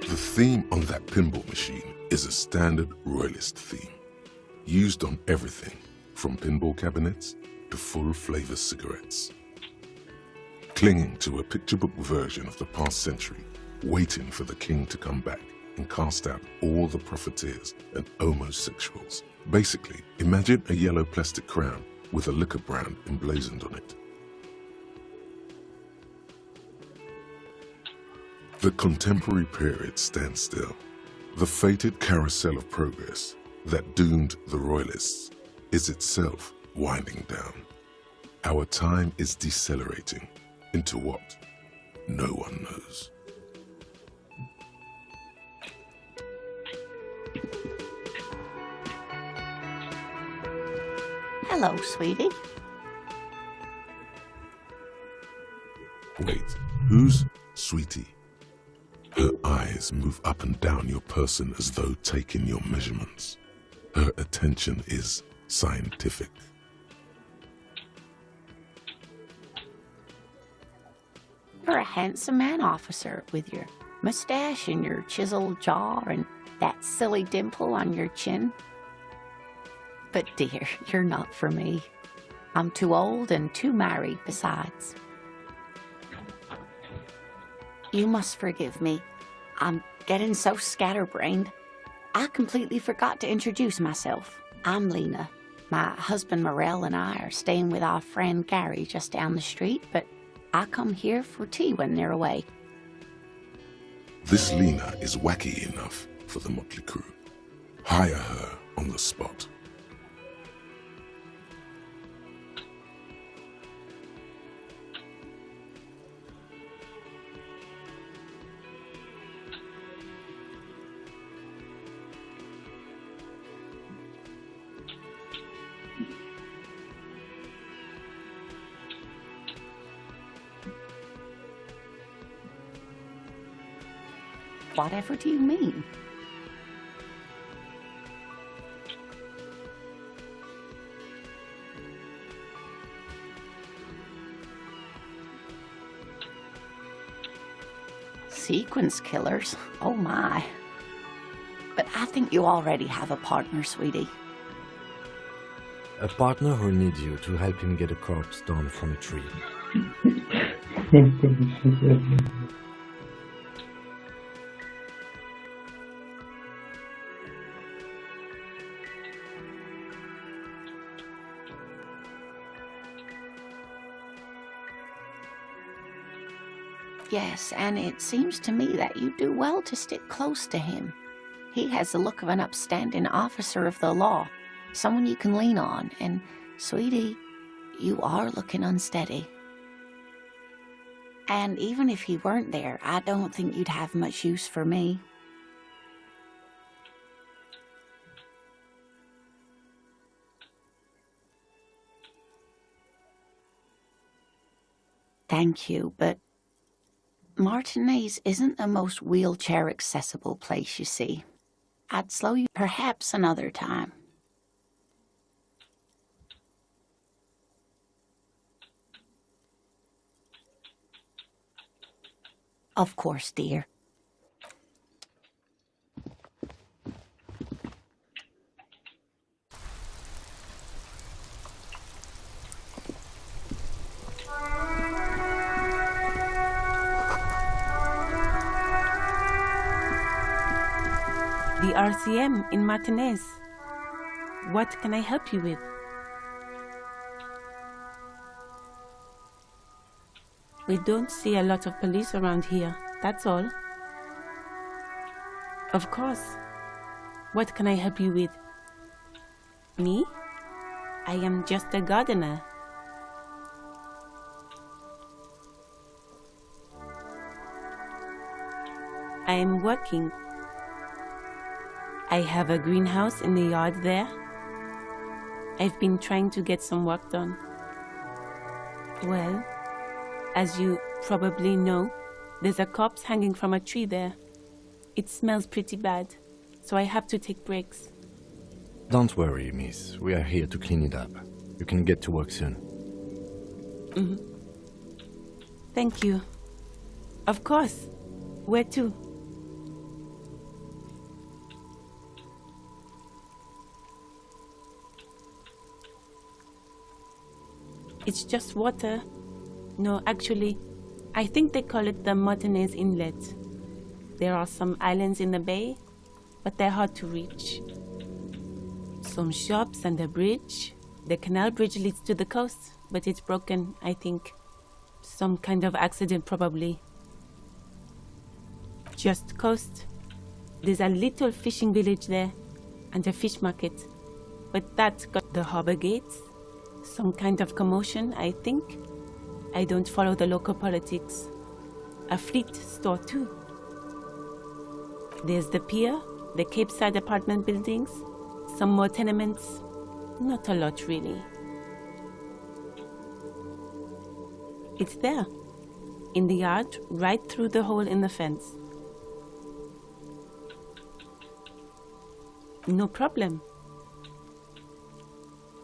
The theme on that pinball machine is a standard royalist theme, used on everything from pinball cabinets to full-flavor cigarettes. Clinging to a picture book version of the past century, waiting for the king to come back and cast out all the profiteers and homosexuals. Basically, imagine a yellow plastic crown with a liquor brand emblazoned on it. The contemporary period stands still. The fated carousel of progress that doomed the royalists is itself winding down. Our time is decelerating into what no one knows. Hello, sweetie. Wait, who's Sweetie? Her eyes move up and down your person as though taking your measurements. Her attention is scientific. You're a handsome man, officer, with your mustache and your chiseled jaw and that silly dimple on your chin. But dear, you're not for me. I'm too old and too married besides. You must forgive me. I'm getting so scatterbrained. I completely forgot to introduce myself. I'm Lena. My husband Morel and I are staying with our friend Gary just down the street, but I come here for tea when they're away. This Lena is wacky enough for the motley crew. Hire her on the spot. Whatever do you mean? Sequence killers? Oh my. But I think you already have a partner, sweetie. A partner who needs you to help him get a corpse down from a tree. Yes, and it seems to me that you do well to stick close to him. He has the look of an upstanding officer of the law, someone you can lean on, and, sweetie, you are looking unsteady. And even if he weren't there, I don't think you'd have much use for me. Thank you, but Martinez isn't the most wheelchair-accessible place, you see. I'd slow you perhaps another time. Of course, dear. The RCM in Martinez. What can I help you with? We don't see a lot of police around here, that's all. Of course. What can I help you with? Me? I am just a gardener. I am working. I have a greenhouse in the yard there. I've been trying to get some work done. Well, as you probably know, there's a corpse hanging from a tree there. It smells pretty bad, so I have to take breaks. Don't worry, miss. We are here to clean it up. You can get to work soon. Mm-hmm. Thank you. Of course. Where to? It's just water. No, actually, I think they call it the Martinez Inlet. There are some islands in the bay, but they're hard to reach. Some shops and a bridge. The canal bridge leads to the coast, but it's broken, I think. Some kind of accident, probably. Just coast. There's a little fishing village there, and a fish market. But that's got the harbor gates. Some kind of commotion, I think. I don't follow the local politics. A fleet store, too. There's the pier, the Cape Side apartment buildings, some more tenements. Not a lot, really. It's there, in the yard, right through the hole in the fence. No problem.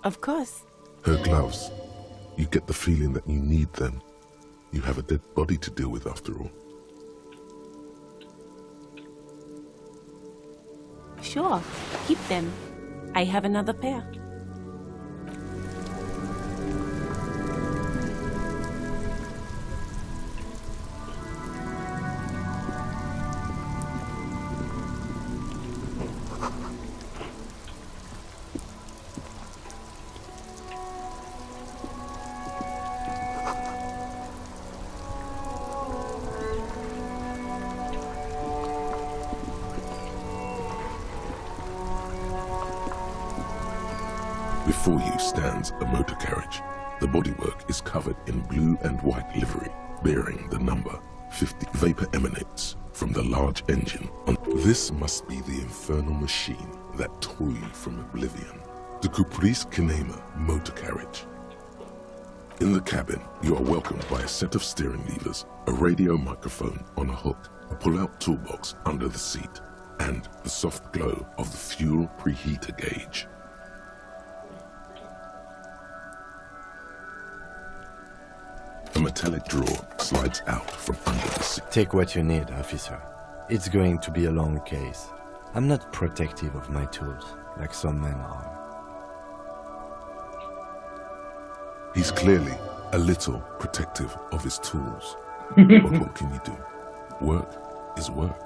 Of course. Her gloves. You get the feeling that you need them. You have a dead body to deal with after all. Sure, keep them. I have another pair. Before you stands a motor carriage. The bodywork is covered in blue and white livery, bearing the number 50. Vapor emanates from the large engine. This must be the infernal machine that tore you from oblivion. The Caprice Kinema motor carriage. In the cabin, you are welcomed by a set of steering levers, a radio microphone on a hook, a pull-out toolbox under the seat, and the soft glow of the fuel preheater gauge. A metallic drawer slides out from under the seat. Take what you need, officer. It's going to be a long case. I'm not protective of my tools, like some men are. He's clearly a little protective of his tools. But what can you do? Work is work.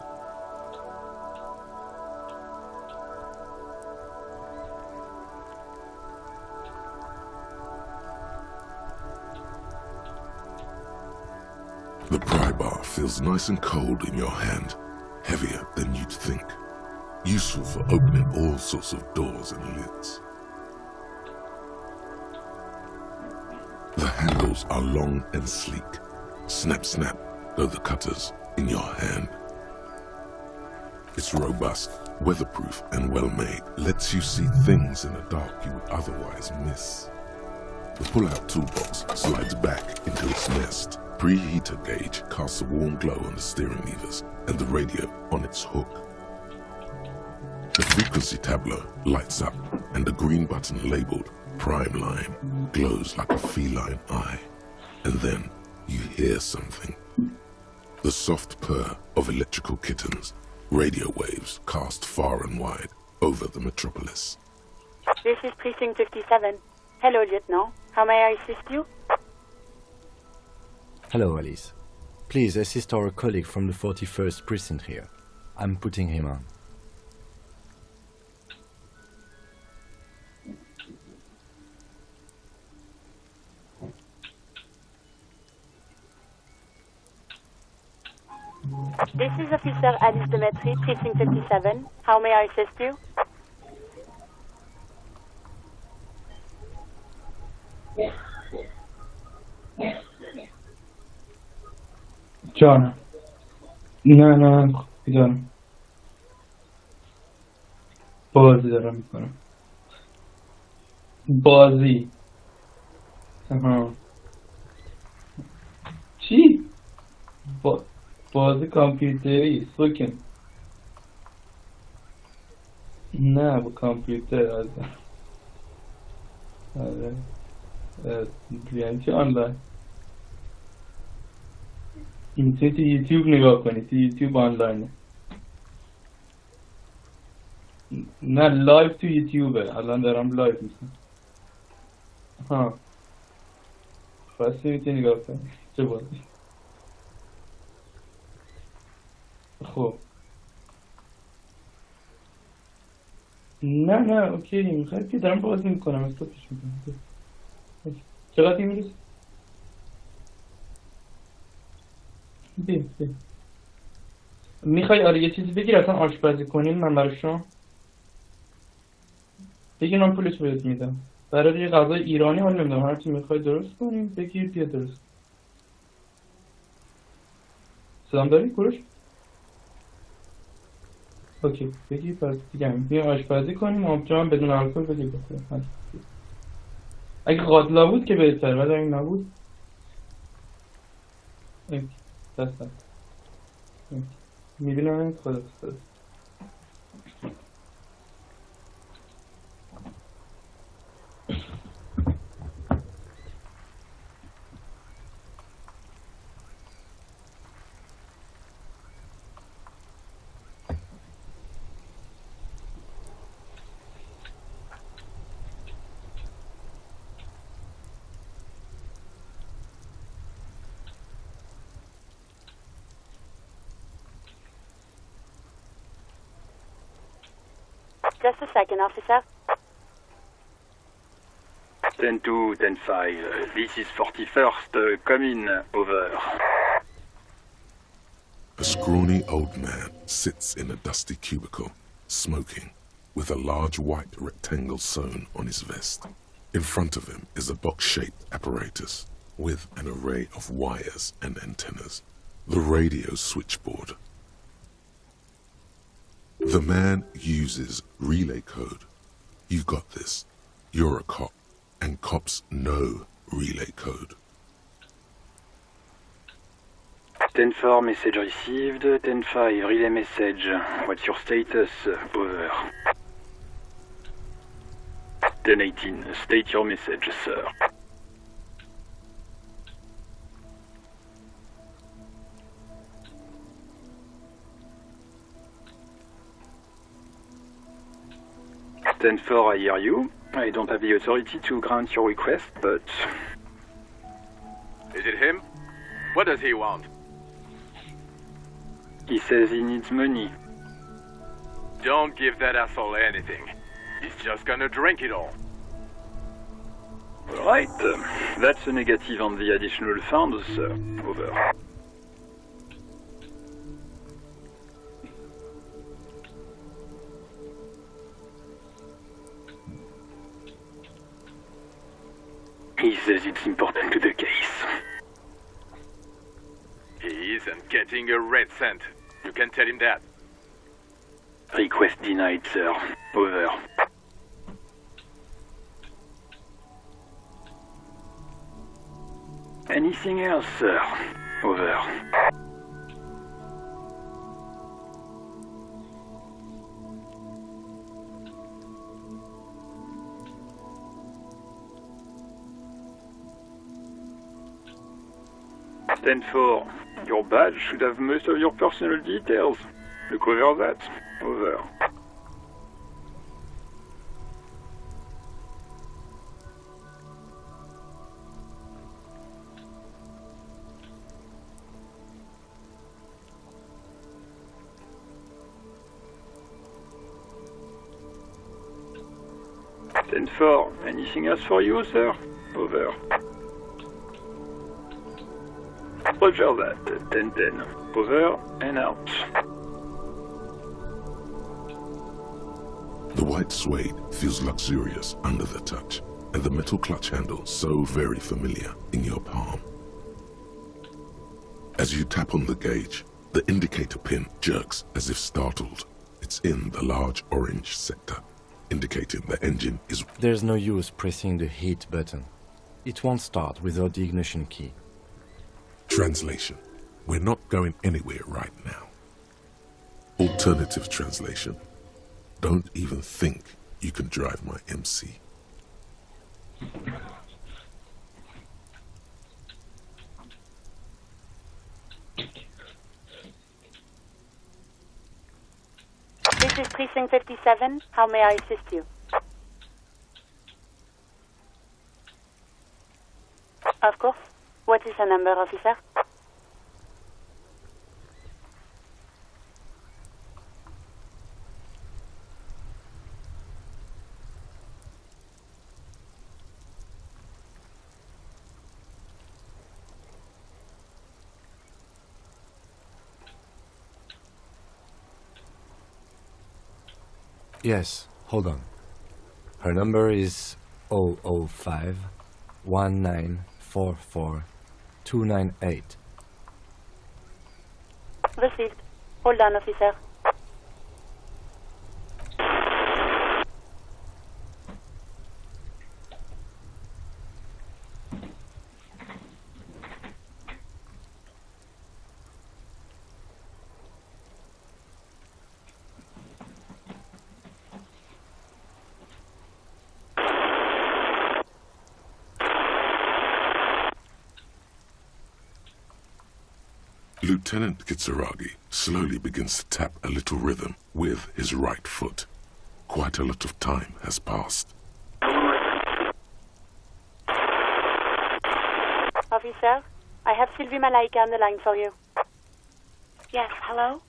The pry bar feels nice and cold in your hand, heavier than you'd think. Useful for opening all sorts of doors and lids. The handles are long and sleek. Snap, snap, go the cutters in your hand. It's robust, weatherproof, and well-made. Lets you see things in the dark you would otherwise miss. The pull-out toolbox slides back into its nest. Preheater gauge casts a warm glow on the steering levers and the radio on its hook. The frequency tableau lights up and the green button labeled Prime Line glows like a feline eye. And then you hear something. The soft purr of electrical kittens, radio waves cast far and wide over the metropolis. This is Precinct 57. Hello, Lieutenant. How may I assist you? Hello, Alice. Please assist our colleague from the 41st precinct here. I'm putting him on. This is Officer Alireza.moazen, precinct 57. How may I assist you? جانم نه بیدارم بازی دارم میکنم بازی چی؟ بازی کامپیوتری سوکن نه با کامپیوتر آره یعنی چی آنلاین میتونی تو یوتیوب نگاه کنی تو یوتیوب آنلاینه نه لایف تو یوتیوبه الان دارم لایف میکنم ها خواستی میتونی نگاه کنی چه بازی خب نه اوکی میخوای که دارم بازی میکنم استاپش میکنم چقدر میرسی؟ بیم میخوای آره یه چیزی بگیر اصلا آشپزی کنین من برای شما بگیر من پولش بهت میدم برای یه غذای ایرانی حال نمیدم هر چی میخوای درست کنین بگیر بیا درست سلام داری کوروش؟ اوکی بگیر پس دیگه بیا آشپزی کنیم آبجو بدون الکل بگیر بخوریم اگه قاتلا بود که بهتر ولی اگه نبود اوکی دستم میبینم خدا Just a second, officer. 10-2, 10-5. This is 41st. Come in. Over. A scrawny old man sits in a dusty cubicle, smoking, with a large white rectangle sewn on his vest. In front of him is a box-shaped apparatus with an array of wires and antennas. The radio switchboard. The man uses relay code. You've got this. You're a cop, and cops know relay code. 10-4, message received. 10-5, relay message. What's your status? Over. 10-18, state your message, sir. I hear you. I don't have the authority to grant your request, but... Is it him? What does he want? He says he needs money. Don't give that asshole anything. He's just gonna drink it all. Right. That's a negative on the additional funds, sir. Over. He says it's important to the case. He isn't getting a red cent. You can tell him that. Request denied, sir. Over. Anything else, sir? Over. Ten-4. Your badge should have most of your personal details. Look over that. Over. Ten-4. Anything else for you, sir? Over. Roger that. 10-10. Over and out. The white suede feels luxurious under the touch, and the metal clutch handle so very familiar in your palm. As you tap on the gauge, the indicator pin jerks as if startled. It's in the large orange sector, indicating the engine is... There's no use pressing the heat button. It won't start without the ignition key. Translation. We're not going anywhere right now. Alternative translation. Don't even think you can drive my MC. This is Precinct 57. How may I assist you? Of course. What is the number, officer? Yes, hold on. Her number is 005 1944 298. Received. Hold on, officer. Lieutenant Kitsuragi slowly begins to tap a little rhythm with his right foot. Quite a lot of time has passed. Officer, I have Sylvie Malaika on the line for you. Yes, hello?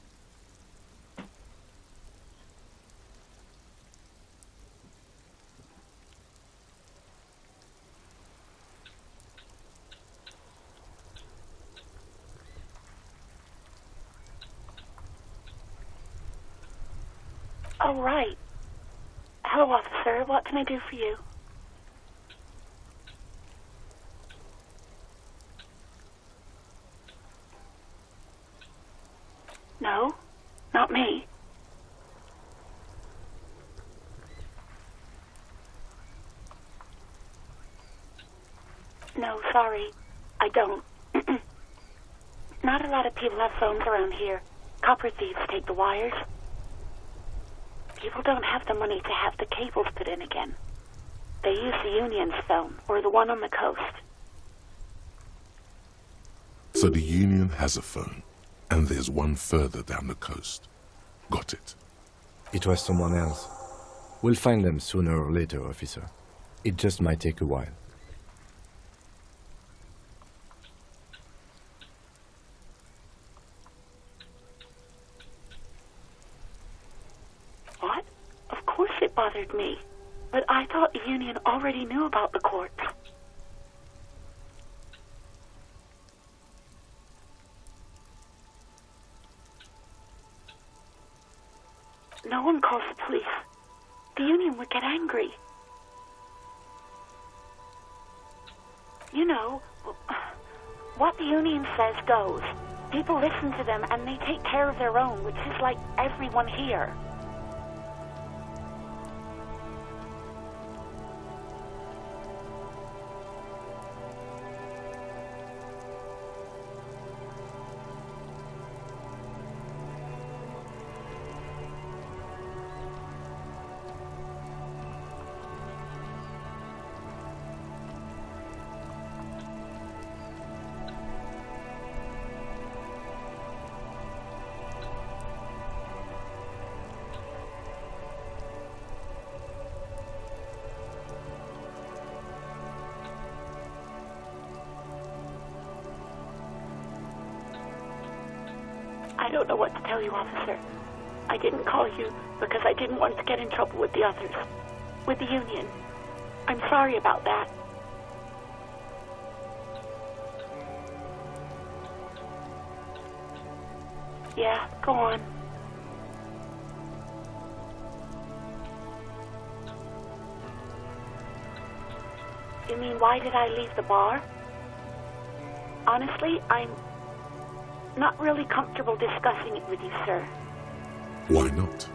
Oh, right. Hello, officer. What can I do for you? No, not me. No, sorry. I don't. Not a lot of people have phones around here. Copper thieves take the wires. People don't have the money to have the cables put in again. They use the Union's phone, or the one on the coast. So the Union has a phone, and there's one further down the coast. Got it. It was someone else. We'll find them sooner or later, officer. It just might take a while. What? Of course it bothered me. But I thought the Union already knew about the corpse. No one calls the police. The Union would get angry. You know, what the Union says goes. People listen to them and they take care of their own, which is like everyone here. I don't know what to tell you, officer. I didn't call you because I didn't want to get in trouble with the others. With the Union. I'm sorry about that. Yeah, go on. You mean, why did I leave the bar? Honestly, I'm not really comfortable discussing it with you, sir. Why not?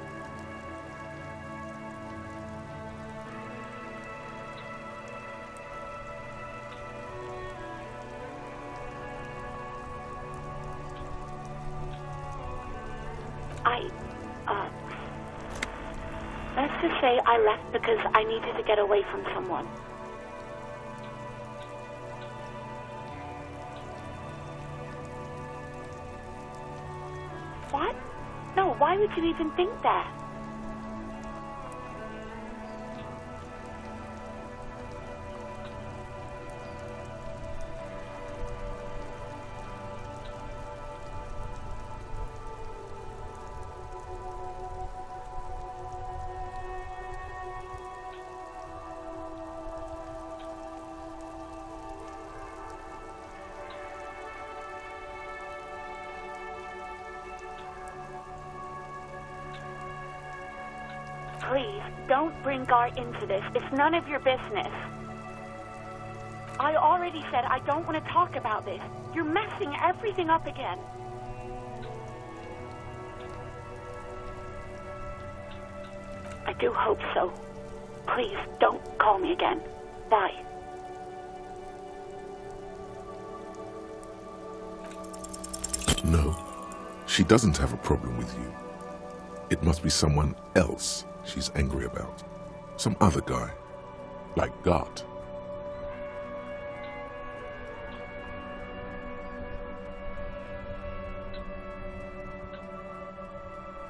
Let's just say I left because I needed to get away from someone. What? No, why would you even think that? Please, don't bring Gar into this. It's none of your business. I already said I don't want to talk about this. You're messing everything up again. I do hope so. Please, don't call me again. Bye. No, she doesn't have a problem with you. It must be someone else she's angry about. Some other guy. Like God.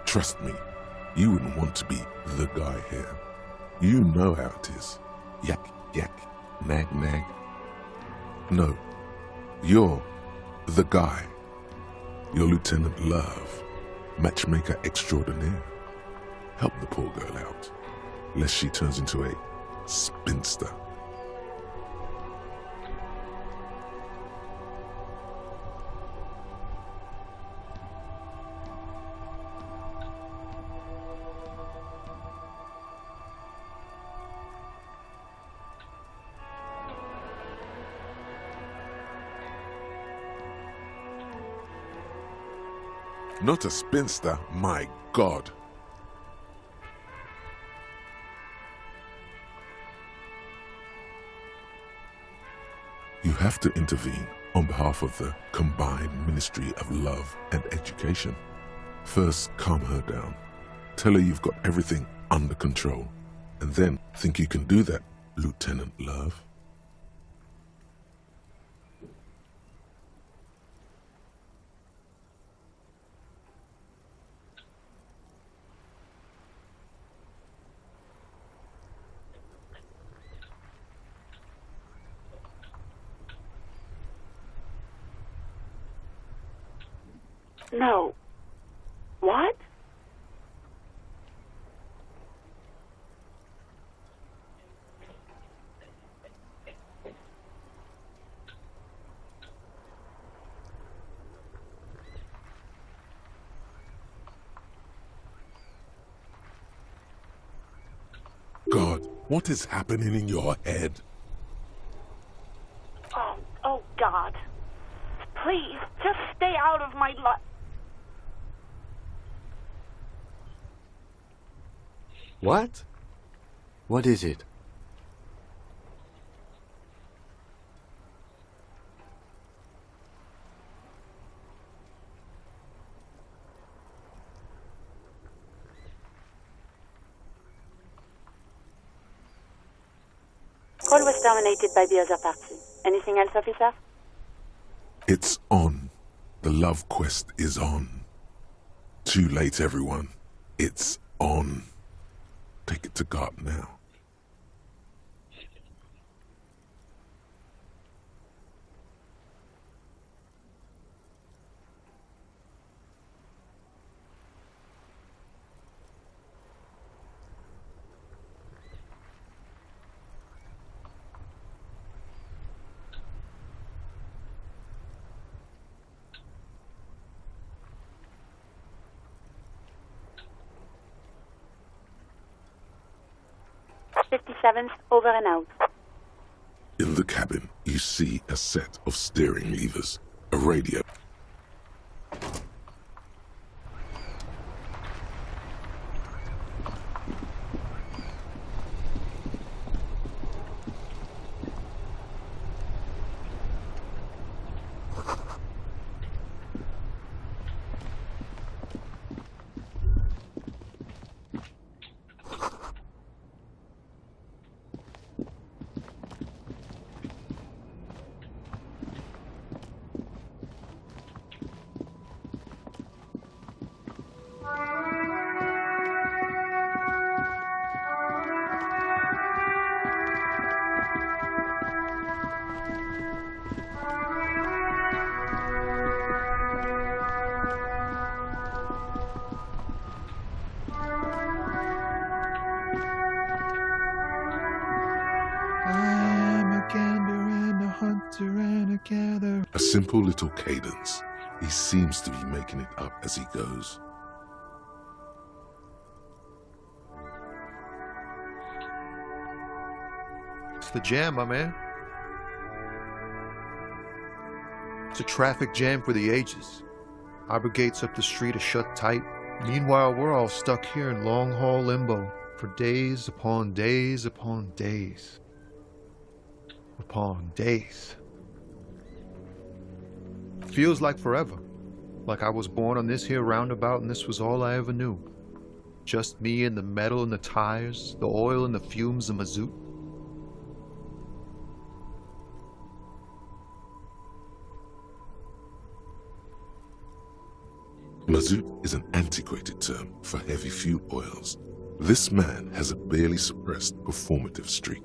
Trust me, you wouldn't want to be the guy here. You know how it is. Yak, yak, nag, nag. No, you're the guy. You're Lieutenant Love, matchmaker extraordinaire. Help the poor girl out, lest she turns into a spinster. Not a spinster, my God. You have to intervene on behalf of the combined Ministry of Love and Education. First, calm her down. Tell her you've got everything under control. And then think you can do that, Lieutenant Love? No. What? God, what is happening in your head? Oh God. Please, just stay out of my life. What? What is it? Call was terminated by the other party. Anything else, officer? It's on. The love quest is on. Too late, everyone. It's on. Take it to God now. 57th, over and out. In the cabin, you see a set of steering levers, a radio. A simple little cadence. He seems to be making it up as he goes. It's the jam, my man. It's a traffic jam for the ages. Harbor gates up the street are shut tight. Meanwhile, we're all stuck here in long-haul limbo for days upon days upon days upon days. Feels like forever. Like I was born on this here roundabout and this was all I ever knew. Just me and the metal and the tires, the oil and the fumes of mazout. Mazout is an antiquated term for heavy fuel oils. This man has a barely suppressed performative streak,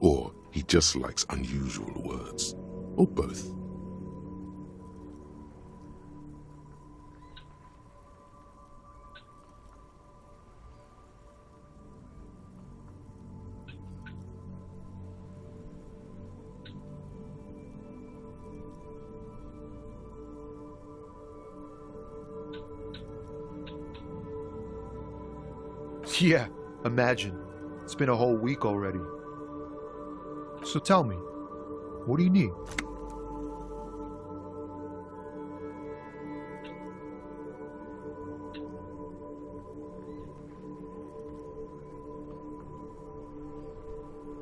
or he just likes unusual words, or both. Yeah, imagine. It's been a whole week already. So tell me, what do you need?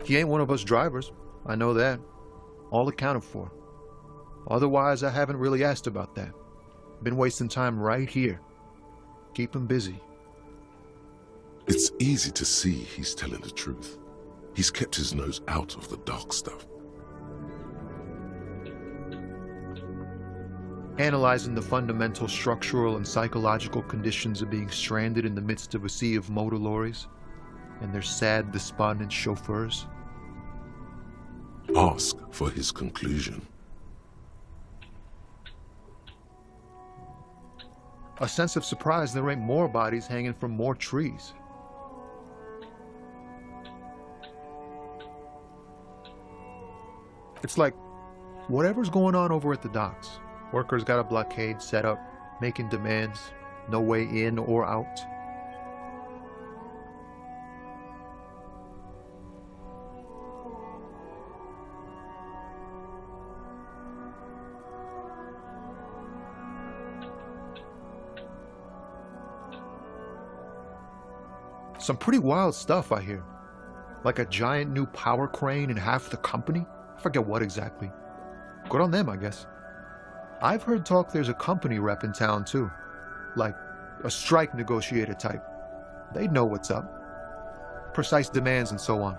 He ain't one of us drivers. I know that. All accounted for. Otherwise, I haven't really asked about that. Been wasting time right here. Keep him busy. It's easy to see he's telling the truth. He's kept his nose out of the dark stuff. Analyzing the fundamental structural and psychological conditions of being stranded in the midst of a sea of motor lorries and their sad, despondent chauffeurs. Ask for his conclusion. A sense of surprise there ain't more bodies hanging from more trees. It's like, whatever's going on over at the docks, workers got a blockade set up, making demands, no way in or out. Some pretty wild stuff I hear. Like a giant new power crane in half the company? I forget what exactly. Good on them, I guess. I've heard talk there's a company rep in town too. Like a strike negotiator type. They'd know what's up. Precise demands and so on.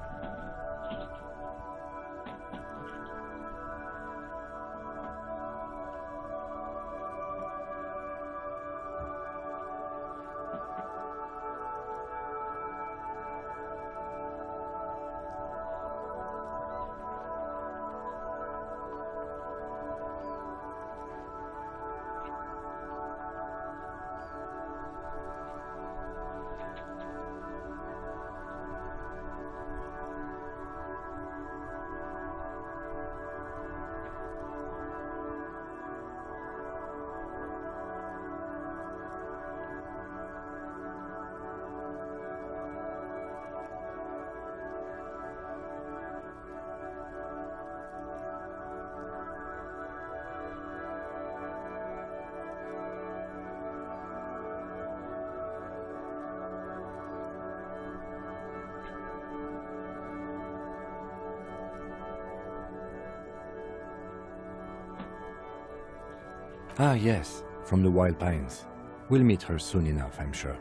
Ah, yes, from the Wild Pines. We'll meet her soon enough, I'm sure.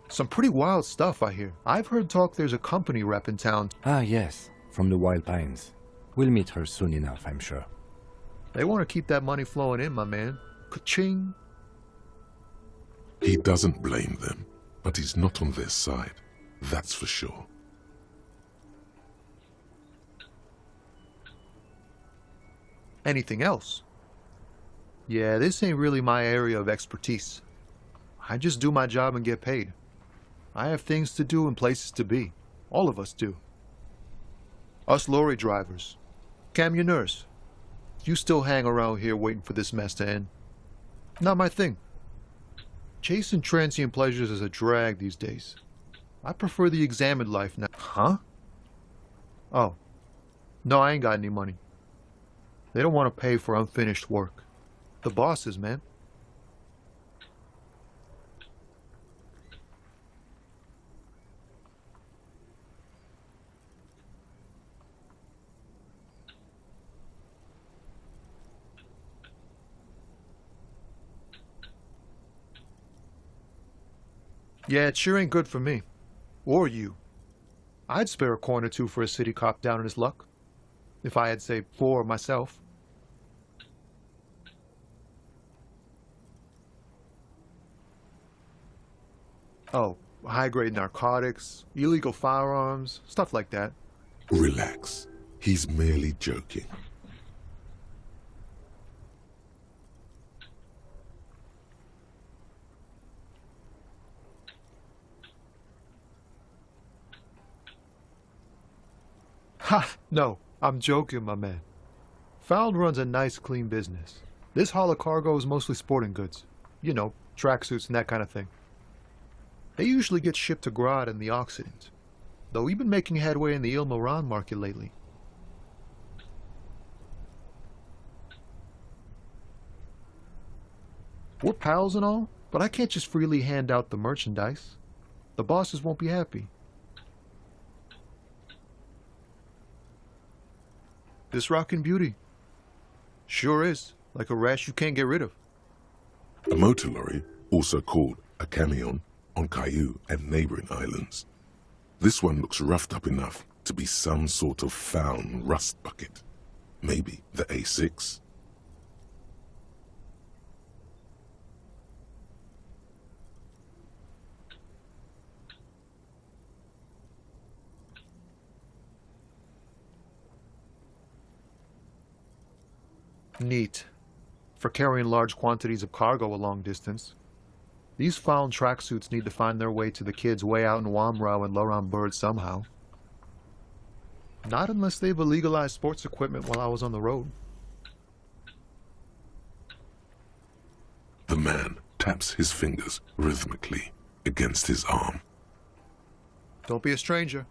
Some pretty wild stuff, I hear. I've heard talk there's a company rep in town. Ah, yes, from the Wild Pines. We'll meet her soon enough, I'm sure. They want to keep that money flowing in, my man. Ka-ching. He doesn't blame them, but he's not on their side. That's for sure. Anything else? Yeah, this ain't really my area of expertise. I just do my job and get paid. I have things to do and places to be. All of us do. Us lorry drivers. Camionneurs. You still hang around here waiting for this mess to end. Not my thing. Chasing transient pleasures is a drag these days. I prefer the examined life now. Huh? Oh. No, I ain't got any money. They don't want to pay for unfinished work. The bosses, man. Yeah, it sure ain't good for me. Or you. I'd spare a coin or two for a city cop down in his luck. If I had, say, 4 myself. Oh, high-grade narcotics, illegal firearms, stuff like that. Relax. He's merely joking. Ha! No, I'm joking, my man. Found runs a nice, clean business. This haul of cargo is mostly sporting goods. You know, tracksuits and that kind of thing. They usually get shipped to Grad and the Occident, though we've been making headway in the Il-Moran market lately. We're pals and all, but I can't just freely hand out the merchandise. The bosses won't be happy. This rockin' beauty. Sure is, like a rash you can't get rid of. A motor lorry, also called a camion, on Caillou and neighboring islands. This one looks roughed up enough to be some sort of found rust bucket. Maybe the A6. Neat. For carrying large quantities of cargo a long distance. These found tracksuits need to find their way to the kids way out in Wamrau and Laurent Bird somehow. Not unless they've illegalized sports equipment while I was on the road. The man taps his fingers rhythmically against his arm. Don't be a stranger.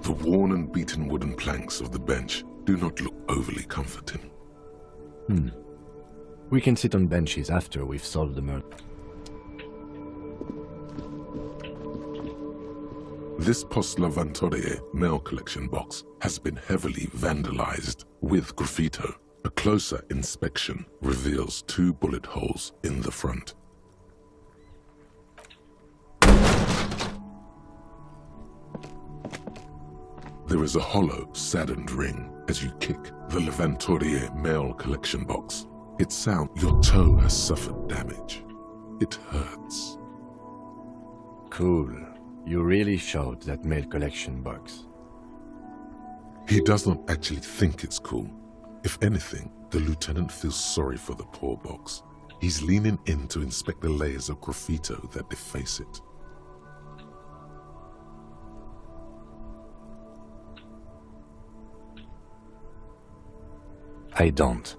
The worn and beaten wooden planks of the bench do not look overly comforting. We can sit on benches after we've solved the murder. This Post Lavantorie mail collection box has been heavily vandalized with graffito. A closer inspection reveals 2 bullet holes in the front. There is a hollow, saddened ring as you kick the Lavantorie mail collection box. It sounds your toe has suffered damage. It hurts. Cool. You really showed that mail collection box. He does not actually think it's cool. If anything, the lieutenant feels sorry for the poor box. He's leaning in to inspect the layers of graffito that deface it. I don't.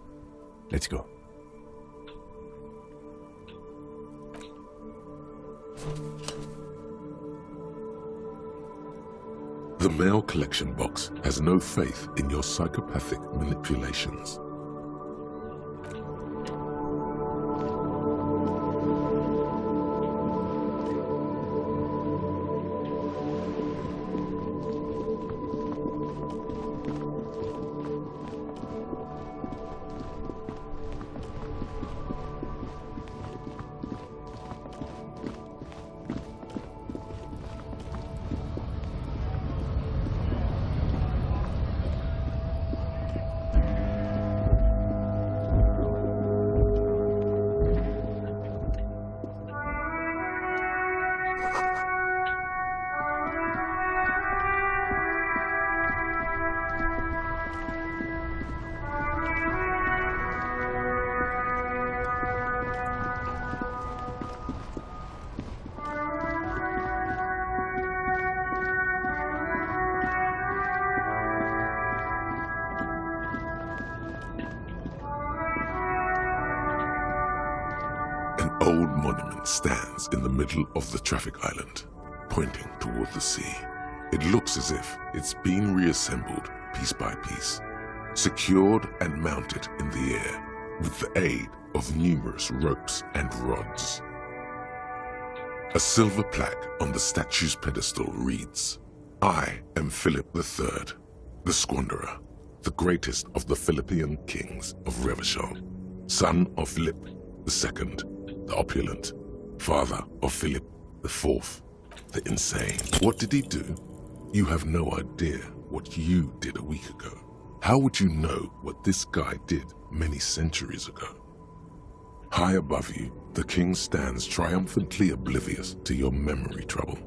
Let's go. The mail collection box has no faith in your psychopathic manipulations. An old monument stands in the middle of the traffic island, pointing toward the sea. It looks as if it's been reassembled piece by piece, secured and mounted in the air with the aid of numerous ropes and rods. A silver plaque on the statue's pedestal reads, "I am Philip III, the Squanderer, the greatest of the Philippian kings of Revachol, son of Philip II, the opulent, father of Philip IV, the insane." What did he do? You have no idea what you did a week ago. How would you know what this guy did many centuries ago? High above you, the king stands triumphantly oblivious to your memory trouble.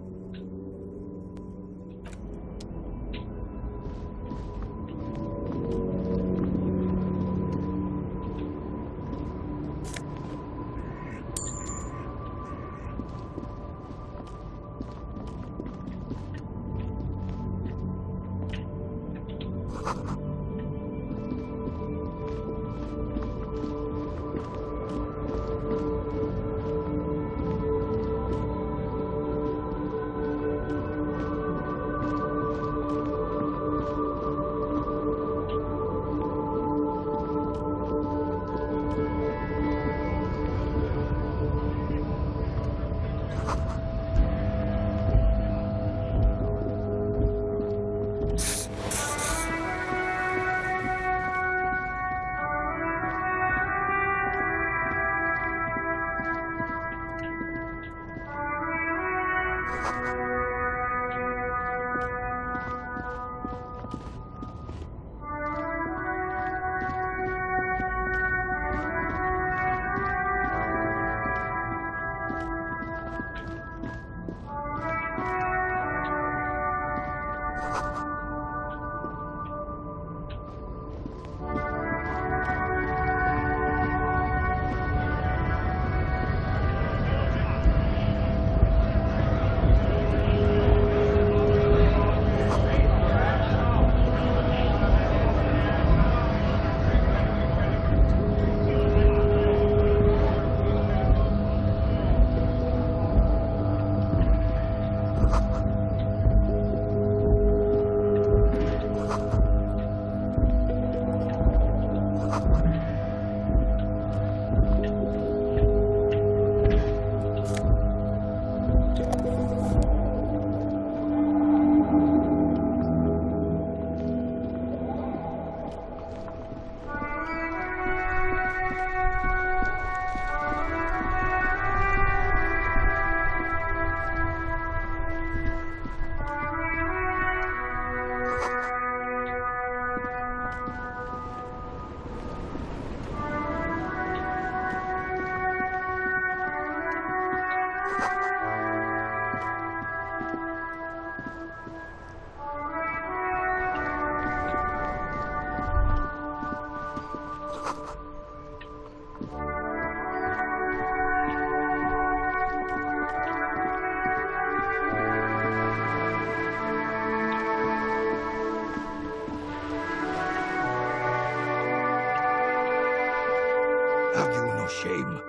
shame.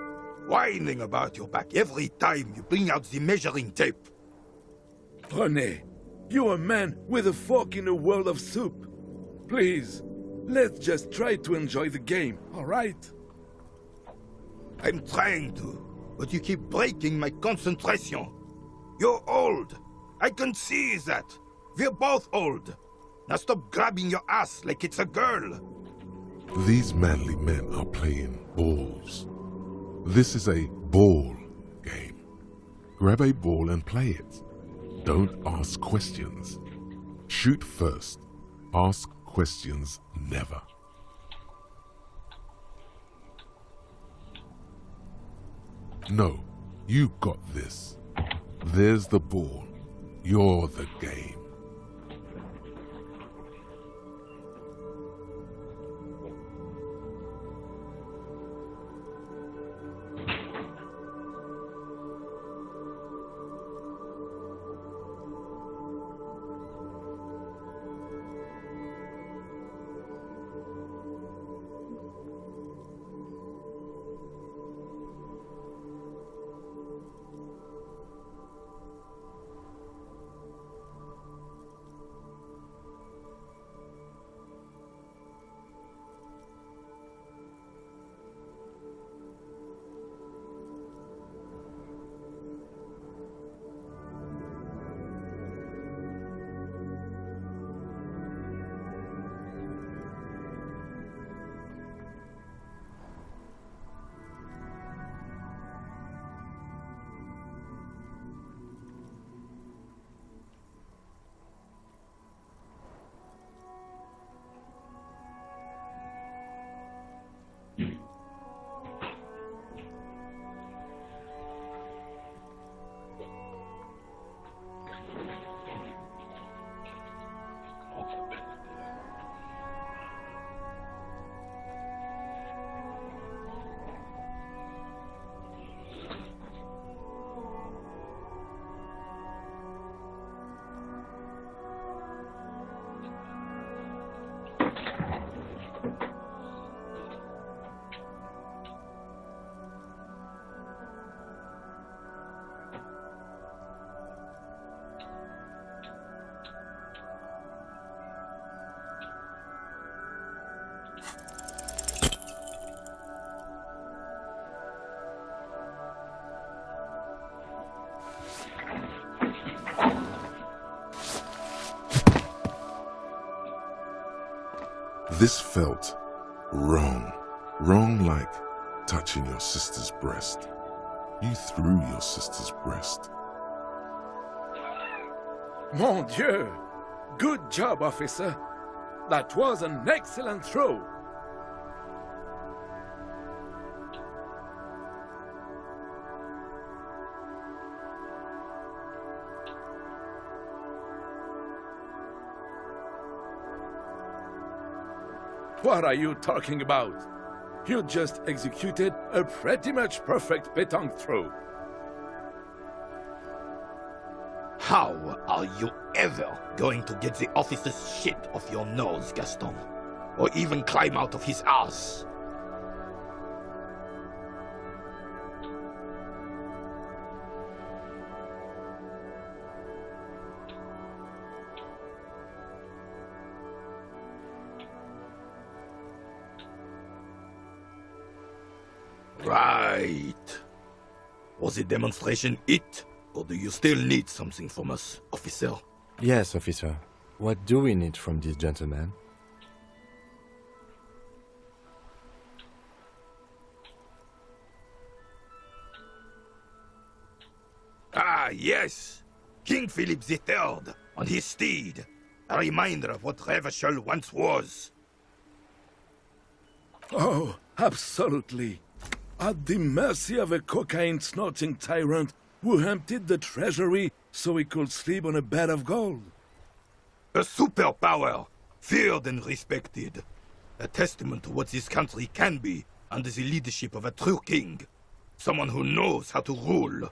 Whining about your back every time you bring out the measuring tape. René, you're a man with a fork in a world of soup. Please, let's just try to enjoy the game, all right? I'm trying to, but you keep breaking my concentration. You're old. I can see that. We're both old. Now stop grabbing your ass like it's a girl. These manly men are playing balls. This is a ball game. Grab a ball and play it. Don't ask questions. Shoot first. Ask questions never. No, you got this. There's the ball. You're the game. This felt wrong. Wrong like touching your sister's breast. You threw your sister's breast. Mon Dieu! Good job, officer. That was an excellent throw. What are you talking about? You just executed a pretty much perfect pétanque throw. How are you ever going to get the officer's shit off your nose, Gaston? Or even climb out of his ass? Right. Was the demonstration it? Or do you still need something from us, officer? Yes, officer. What do we need from this gentleman? Ah, yes! King Philip III, on his steed. A reminder of what Revachol once was. Oh, absolutely. At the mercy of a cocaine-snorting tyrant who emptied the treasury so he could sleep on a bed of gold. A superpower, feared and respected. A testament to what this country can be under the leadership of a true king. Someone who knows how to rule.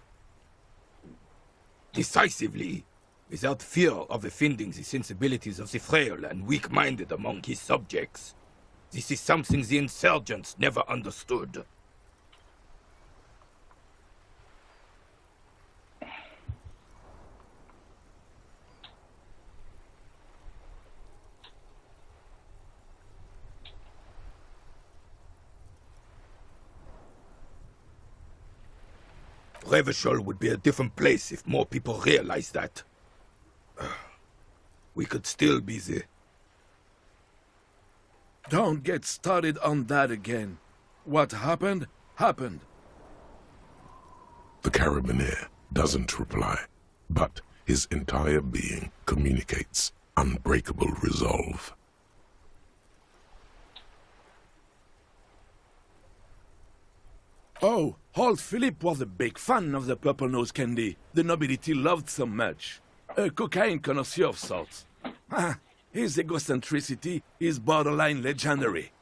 Decisively, without fear of offending the sensibilities of the frail and weak-minded among his subjects. This is something the insurgents never understood. Revachol would be a different place if more people realized that. We could still be the... Don't get started on that again. What happened, happened. The Carabiner doesn't reply, but his entire being communicates unbreakable resolve. Oh, old Philip was a big fan of the purple nose candy the nobility loved so much. A cocaine connoisseur of sorts. His egocentricity is borderline legendary.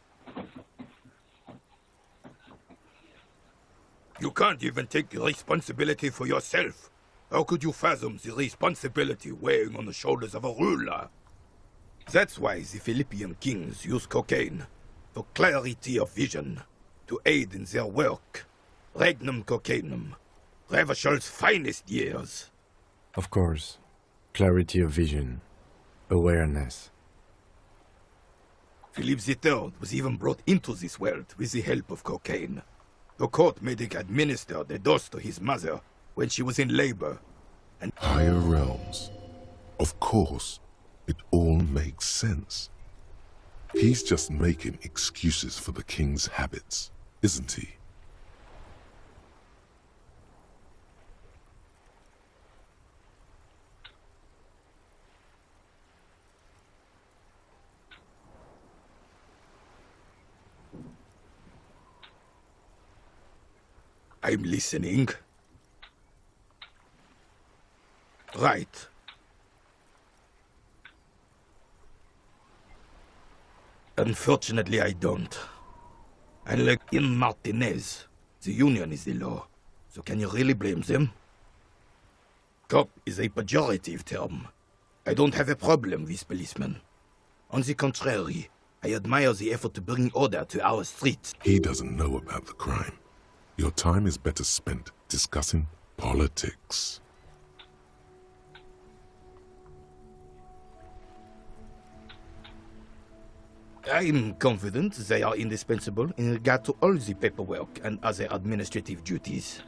You can't even take responsibility for yourself. How could you fathom the responsibility weighing on the shoulders of a ruler? That's why the Philippian kings use cocaine, for clarity of vision, to aid in their work. Regnum cocainum, Revachol's finest years. Of course. Clarity of vision. Awareness. Philip III was even brought into this world with the help of cocaine. The court made him administer the dose to his mother when she was in labor. And higher realms. Of course, it all makes sense. He's just making excuses for the king's habits, isn't he? I'm listening. Right. Unfortunately, I don't. Unlike in Martinez, the union is the law. So can you really blame them? Cop is a pejorative term. I don't have a problem with policemen. On the contrary, I admire the effort to bring order to our streets. He doesn't know about the crime. Your time is better spent discussing politics. I'm confident they are indispensable in regard to all the paperwork and other administrative duties.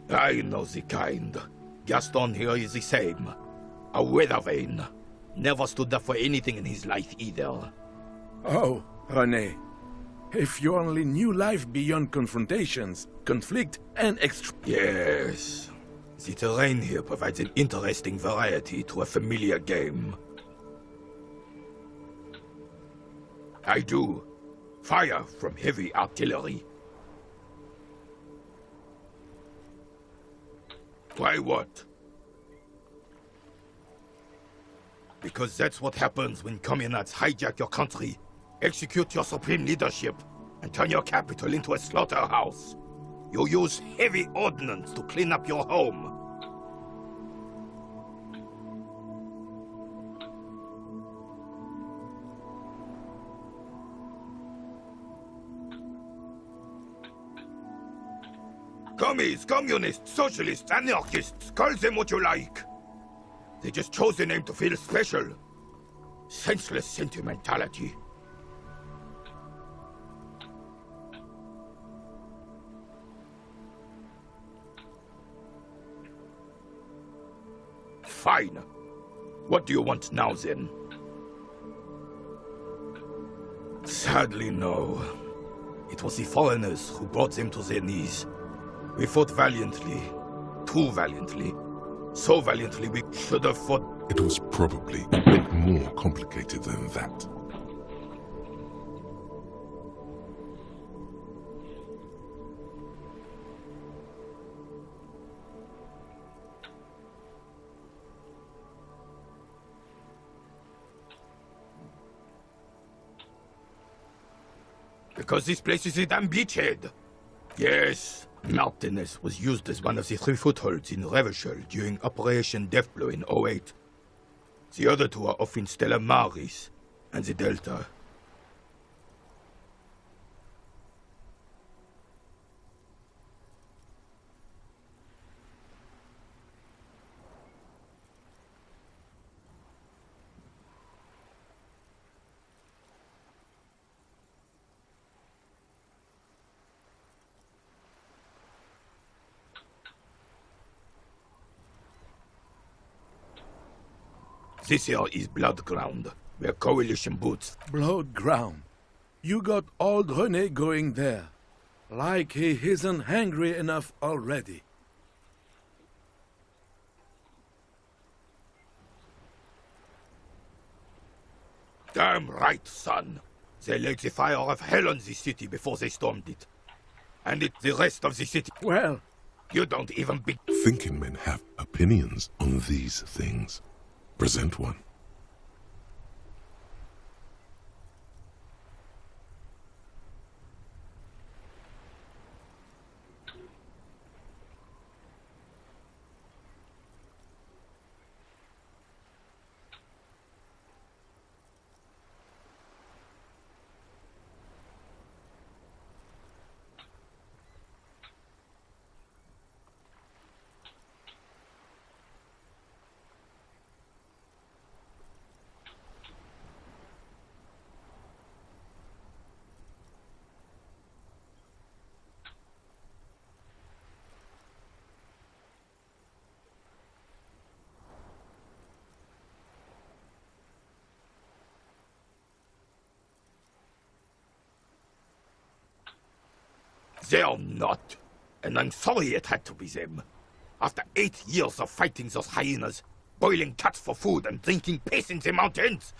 I know the kind. Gaston here is the same. A weather vane. Never stood up for anything in his life either. Oh, René. If you only knew life beyond confrontations, conflict, and Yes. The terrain here provides an interesting variety to a familiar game. I do. Fire from heavy artillery. Why what? Because that's what happens when communards hijack your country, execute your supreme leadership, and turn your capital into a slaughterhouse. You use heavy ordnance to clean up your home. Commies, communists, socialists, anarchists, call them what you like. They just chose the name to feel special. Senseless sentimentality. Fine. What do you want now, then? Sadly, no. It was the foreigners who brought them to their knees. We fought valiantly. Too valiantly. So valiantly we should have fought... It was probably a bit more complicated than that. Because this place is a damn beachhead. Yes, Martinez was used as one of the 3 footholds in Revachol during Operation Deathblow in 08. The other 2 are off in Stella Maris and the Delta. This here is Blood Ground, where Coalition boots. Blood ground. You got old René going there. Like he isn't hungry enough already. Damn right, son. They laid the fire of hell on the city before they stormed it. And it's the rest of the city. Well, you don't even be... Thinking men have opinions on these things. Present one. They're not. And I'm sorry it had to be them. After 8 years of fighting those hyenas, boiling cats for food and drinking piss in the mountains,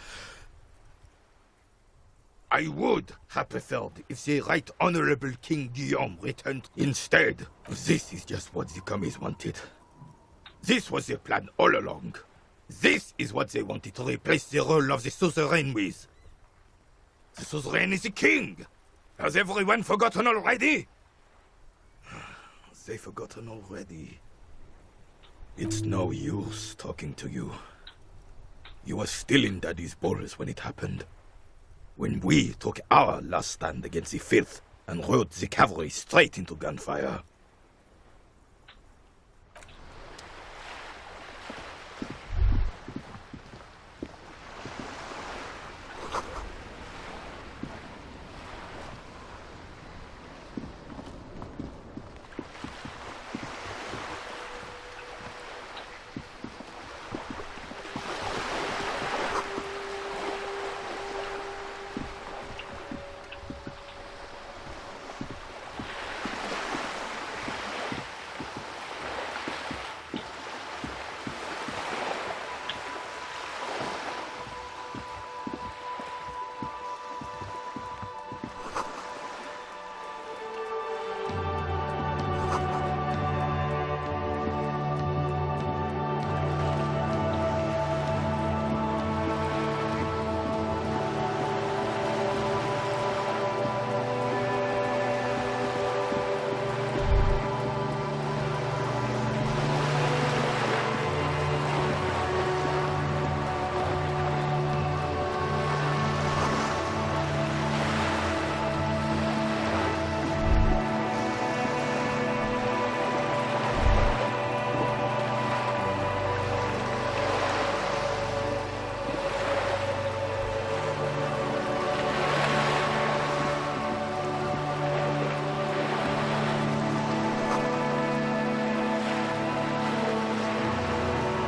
I would have preferred if the Right Honorable King Guillaume returned instead. This is just what the commies wanted. This was their plan all along. This is what they wanted to replace the role of the suzerain with. The suzerain is the king. Has everyone forgotten already? They've forgotten already. It's no use talking to you. You were still in Daddy's balls when it happened. When we took our last stand against the filth and rode the cavalry straight into gunfire.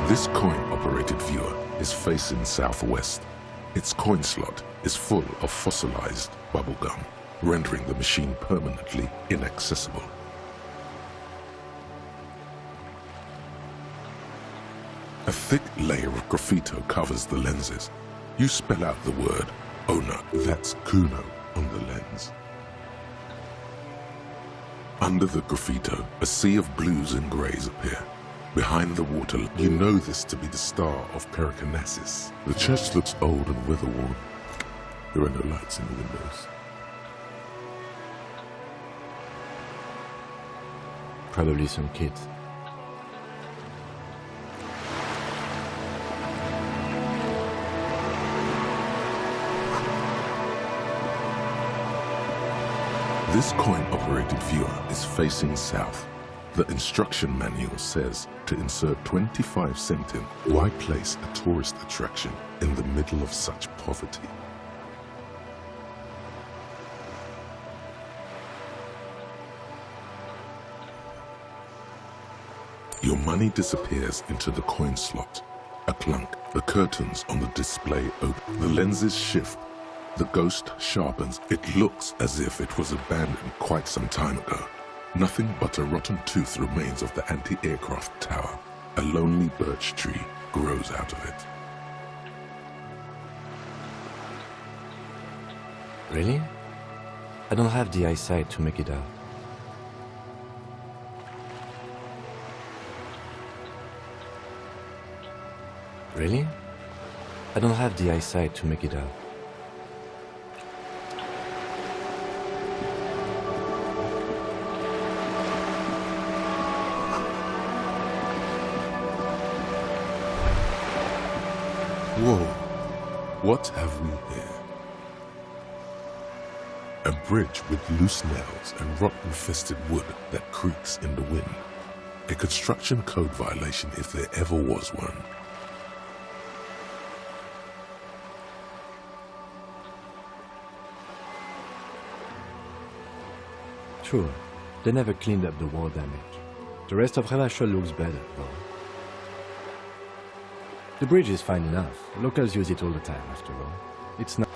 This coin-operated viewer is facing southwest. Its coin slot is full of fossilized bubblegum, rendering the machine permanently inaccessible. A thick layer of graffito covers the lenses. You spell out the word owner, that's Kuno, on the lens. Under the graffito, a sea of blues and greys appear. Behind the water, you know this to be the star of Periconesus. The church looks old and weather-worn. There are no lights in the windows. Probably some kids. This coin-operated viewer is facing south. The instruction manual says to insert 25 centim. Why place a tourist attraction in the middle of such poverty? Your money disappears into the coin slot. A clunk, The curtains on the display open. The lenses shift. The ghost sharpens. It looks as if it was abandoned quite some time ago. Nothing but a rotten tooth remains of the anti-aircraft tower. A lonely birch tree grows out of it. Really? I don't have the eyesight to make it out. Really? I don't have the eyesight to make it out. Whoa, what have we here? A bridge with loose nails and rotten-fisted wood that creaks in the wind. A construction code violation if there ever was one. True, they never cleaned up the war damage. The rest of Revachol looks better, though. The bridge is fine enough. Locals use it all the time, after all. It's not...